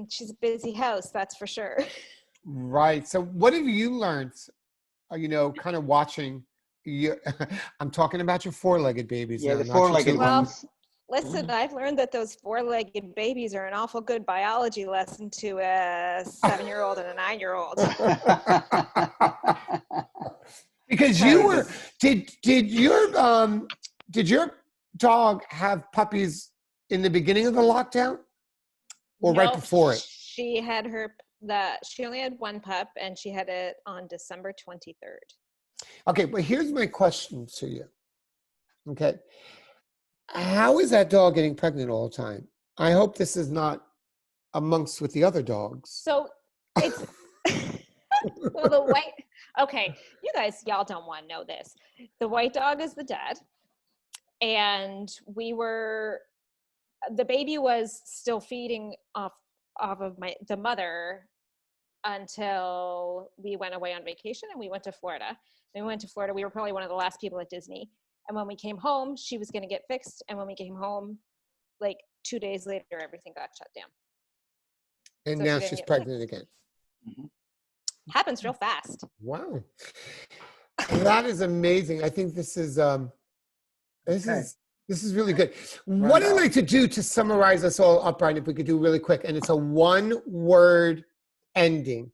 She's a busy house, that's for sure. Right. So what have you learned, kind of watching I'm talking about your four-legged babies. Yeah, now, the not your four-legged ones. Listen, I've learned that those four-legged babies are an awful good biology lesson to a 7-year-old and a 9-year-old. Because did your dog have puppies in the beginning of the lockdown or right Nope, before it? She only had one pup and she had it on December 23rd. Okay, but here's my question to you. Okay. How is that dog getting pregnant all the time? I hope this is not amongst with the other dogs. So it's well, the white. Okay, y'all don't want to know this. The white dog is the dad, and the baby was still feeding off of the mother until we went away on vacation and we went to Florida. Then we went to Florida. We were probably one of the last people at Disney. And when we came home, she was going to get fixed. And when we came home, like 2 days later, everything got shut down. And So now she she's didn't get pregnant again. Happens real fast. Wow. That is amazing. I think this is really good. What I'd like to do to summarize us all up, Brian, if we could do really quick, and it's a one-word ending,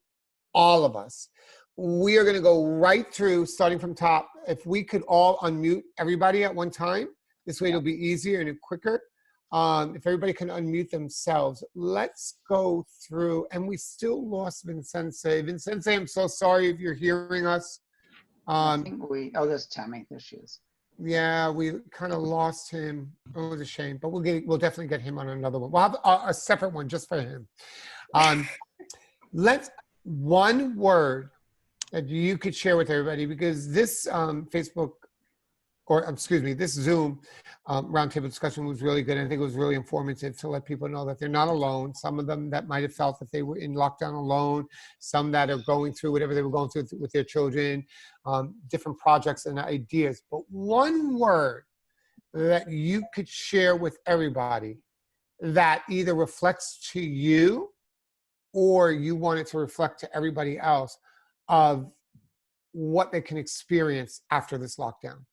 all of us. We are going to go right through, starting from top. If we could all unmute everybody at one time, this way it'll be easier and quicker. If everybody can unmute themselves, let's go through. And we still lost Vincenze. Vincenze, I'm so sorry if you're hearing us. I think there's Tammy. There she is. Yeah, we kind of lost him. Oh, it was a shame, but we'll definitely get him on another one. We'll have a separate one just for him. Let's one word that you could share with everybody, because this this Zoom roundtable discussion was really good. I think it was really informative to let people know that they're not alone. Some of them that might have felt that they were in lockdown alone, some that are going through whatever they were going through with their children, different projects and ideas. But one word that you could share with everybody that either reflects to you or you want it to reflect to everybody else of what they can experience after this lockdown,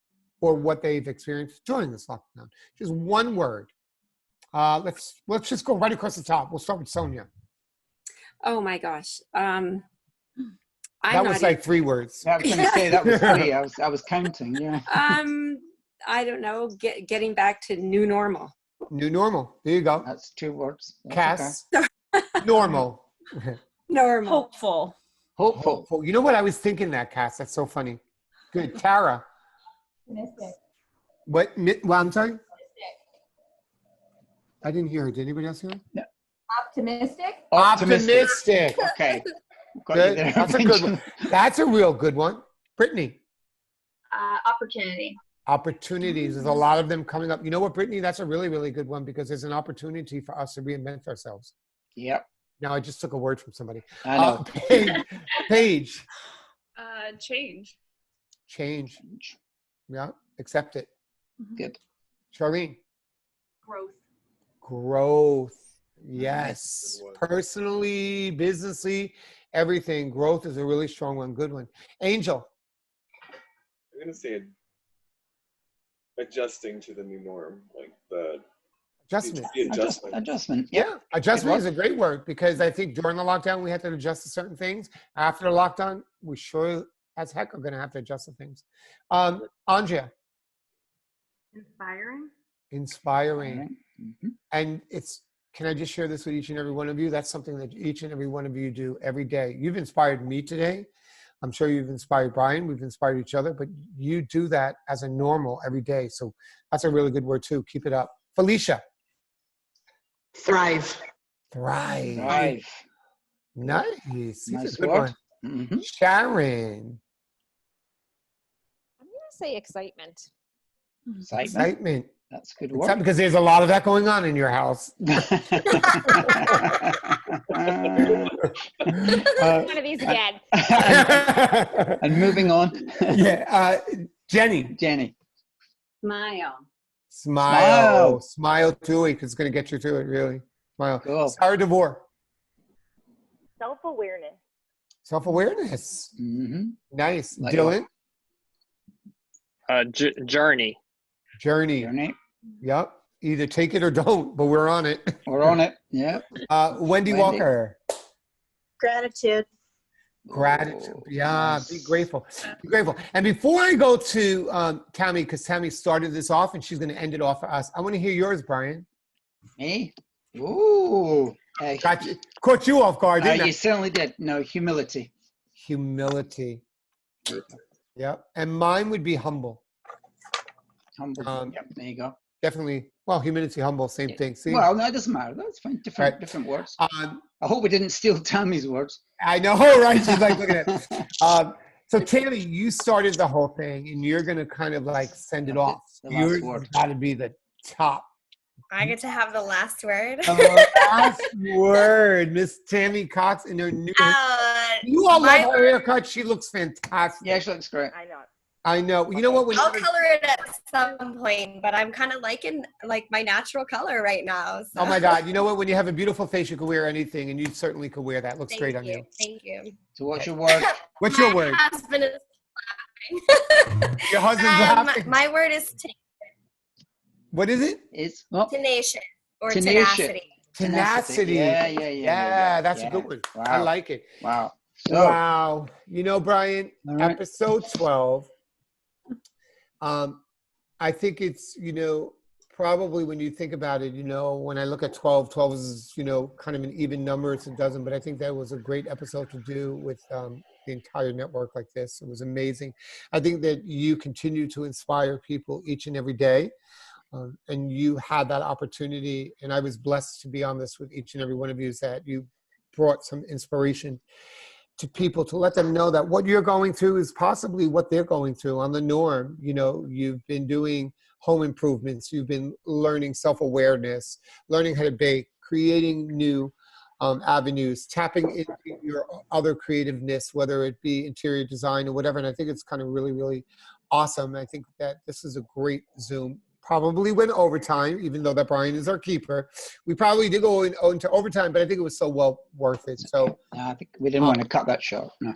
or what they've experienced during this lockdown. Just one word. Let's just go right across the top. We'll start with Sonia. Oh my gosh. That was like 3 words. I was going to say that was 3. I was counting. Yeah. I don't know. Getting back to new normal. New normal. There you go. That's 2 words. Cass. Okay. Normal. Normal. Hopeful. Hopeful. You know what? I was thinking that, Cass. That's so funny. Good. Tara. Optimistic. What? Well, I'm sorry? I didn't hear her. Did anybody else hear her? No. Optimistic. Optimistic. Okay. Got you Good. there. That's a good one. That's a real good one. Brittany. Opportunity. Opportunities. There's a lot of them coming up. You know what, Brittany? That's a really, really good one because there's an opportunity for us to reinvent ourselves. Yep. Now I just took a word from somebody. I know. Paige. Change. Change. Yeah. Accept it. Good. Charlene. Growth. Growth. Yes. Personally, businessly, everything. Growth is a really strong one. Good one. Angel. I'm going to say adjusting to the new norm, like the adjustment. Adjustment. Yeah. Adjustment is a great word because I think during the lockdown we had to adjust to certain things. After the lockdown, we sure as heck are going to have to adjust to things. Andrea. Inspiring. Mm-hmm. And can I just share this with each and every one of you? That's something that each and every one of you do every day. You've inspired me today. I'm sure you've inspired Brian. We've inspired each other, but you do that as a normal every day. So that's a really good word too. Keep it up. Felicia. Thrive. Nice. Nice Nice good word. one. Mm-hmm. Sharon. I'm going to say excitement. Excitement. That's a good Except word. because there's a lot of that going on in your house. One of these again. And moving on. Yeah. Jenny. Smile too. It's going to get you through it, really. Smile. Cool. Sarah DeVore. Self-awareness. Self-awareness. Mm-hmm. Nice. Like Dylan. Journey. Yep. Either take it or don't, but we're on it. We're on it. Yeah. Wendy Walker. Gratitude. Yeah. Nice. Be grateful. And before I go to Tammy, because Tammy started this off and she's going to end it off for us, I want to hear yours, Brian. Me? Ooh. Caught you off guard, didn't I? You certainly did. No, humility. Yep. And mine would be humble. Yep, there you go. Definitely. Well, humility, humble, same thing. See? Well, no, it doesn't matter. That's fine. Different words. I hope we didn't steal Tammy's words. I know, right? She's like, look at it. So Tammy, you started the whole thing, and you're going to kind of like send it off. You're got to be the top. I get to have the last word. Last word, Miss Tammy Cox in her new. You all love her haircut. She looks fantastic. Yeah, she looks great. I know. You know what? I'll color it at some point, but I'm kind of liking my natural color right now. So. Oh my God! You know what? When you have a beautiful face, you can wear anything, and you certainly could wear that. Looks great on you. Thank you. So what's your word? What's your word? My husband is laughing. Your husband's laughing. My word is what is it? It's tenacious or tenacity. Tenacity. Yeah. That's a good one. Wow. I like it. Wow. Wow. You know, Brian, right. Episode 12. I think it's, probably when you think about it, when I look at 12 is, kind of an even number. It's a dozen, but I think that was a great episode to do with the entire network like this. It was amazing. I think that you continue to inspire people each and every day. And you had that opportunity, and I was blessed to be on this with each and every one of you, that you brought some inspiration to people to let them know that what you're going through is possibly what they're going through on the norm. You've been doing home improvements, you've been learning self-awareness, learning how to bake, creating new avenues, tapping into your other creativeness, whether it be interior design or whatever. And I think it's kind of really, really awesome. I think that this is a great Zoom. Probably went overtime, even though that Brian is our keeper. We probably did go into overtime, but I think it was so well worth it. So I think we didn't want to cut that short. No.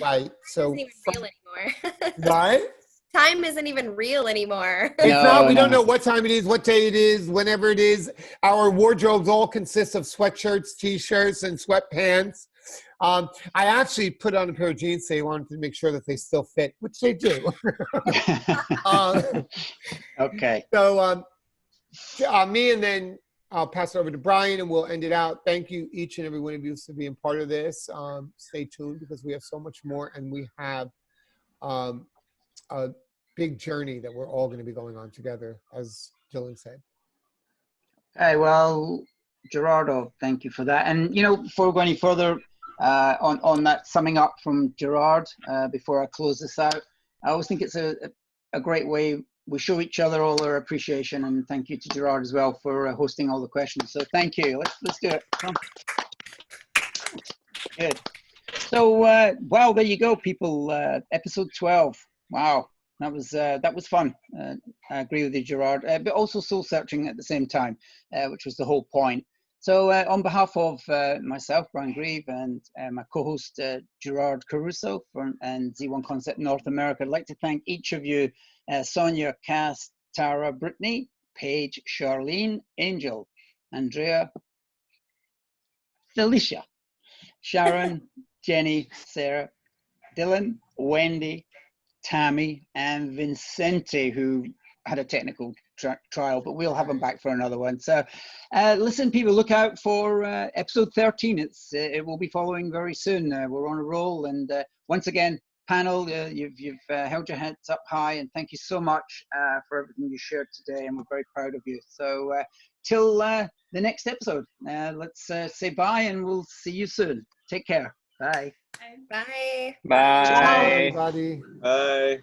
Right. So It isn't even real anymore. right? Time isn't even real anymore. It's not. We don't know what time it is, what day it is, whenever it is. Our wardrobes all consist of sweatshirts, t-shirts, and sweatpants. I actually put on a pair of jeans today. I wanted to make sure that they still fit, which they do. Okay. So me and then I'll pass it over to Brian and we'll end it out. Thank you, each and every one of you, for being part of this. Stay tuned because we have so much more, and we have a big journey that we're all going to be going on together, as Dylan said. Okay, well, Gerardo, thank you for that. And, before we go any further on that summing up from Gerard, before I close this out, I always think it's a great way we show each other all our appreciation, and thank you to Gerard as well for hosting all the questions. So thank you. Let's do it. Come. Good. So, wow, there you go, people. Episode 12. Wow. That was fun. I agree with you, Gerard, but also soul searching at the same time, which was the whole point. So on behalf of myself, Brian Grieve, and my co-host, Gerard Caruso and Z1 Concept North America, I'd like to thank each of you, Sonia, Cass, Tara, Brittany, Paige, Charlene, Angel, Andrea, Felicia, Sharon, Jenny, Sarah, Dylan, Wendy, Tammy, and Vincente, who had a technical trial, but we'll have them back for another one. So listen, people, look out for episode 13. It will be following very soon. We're on a roll, and once again, panel, you've held your heads up high, and thank you so much for everything you shared today, and we're very proud of you. So till the next episode, let's say bye, and we'll see you soon. Take care. Bye. Bye. Bye. Bye, everybody. Bye.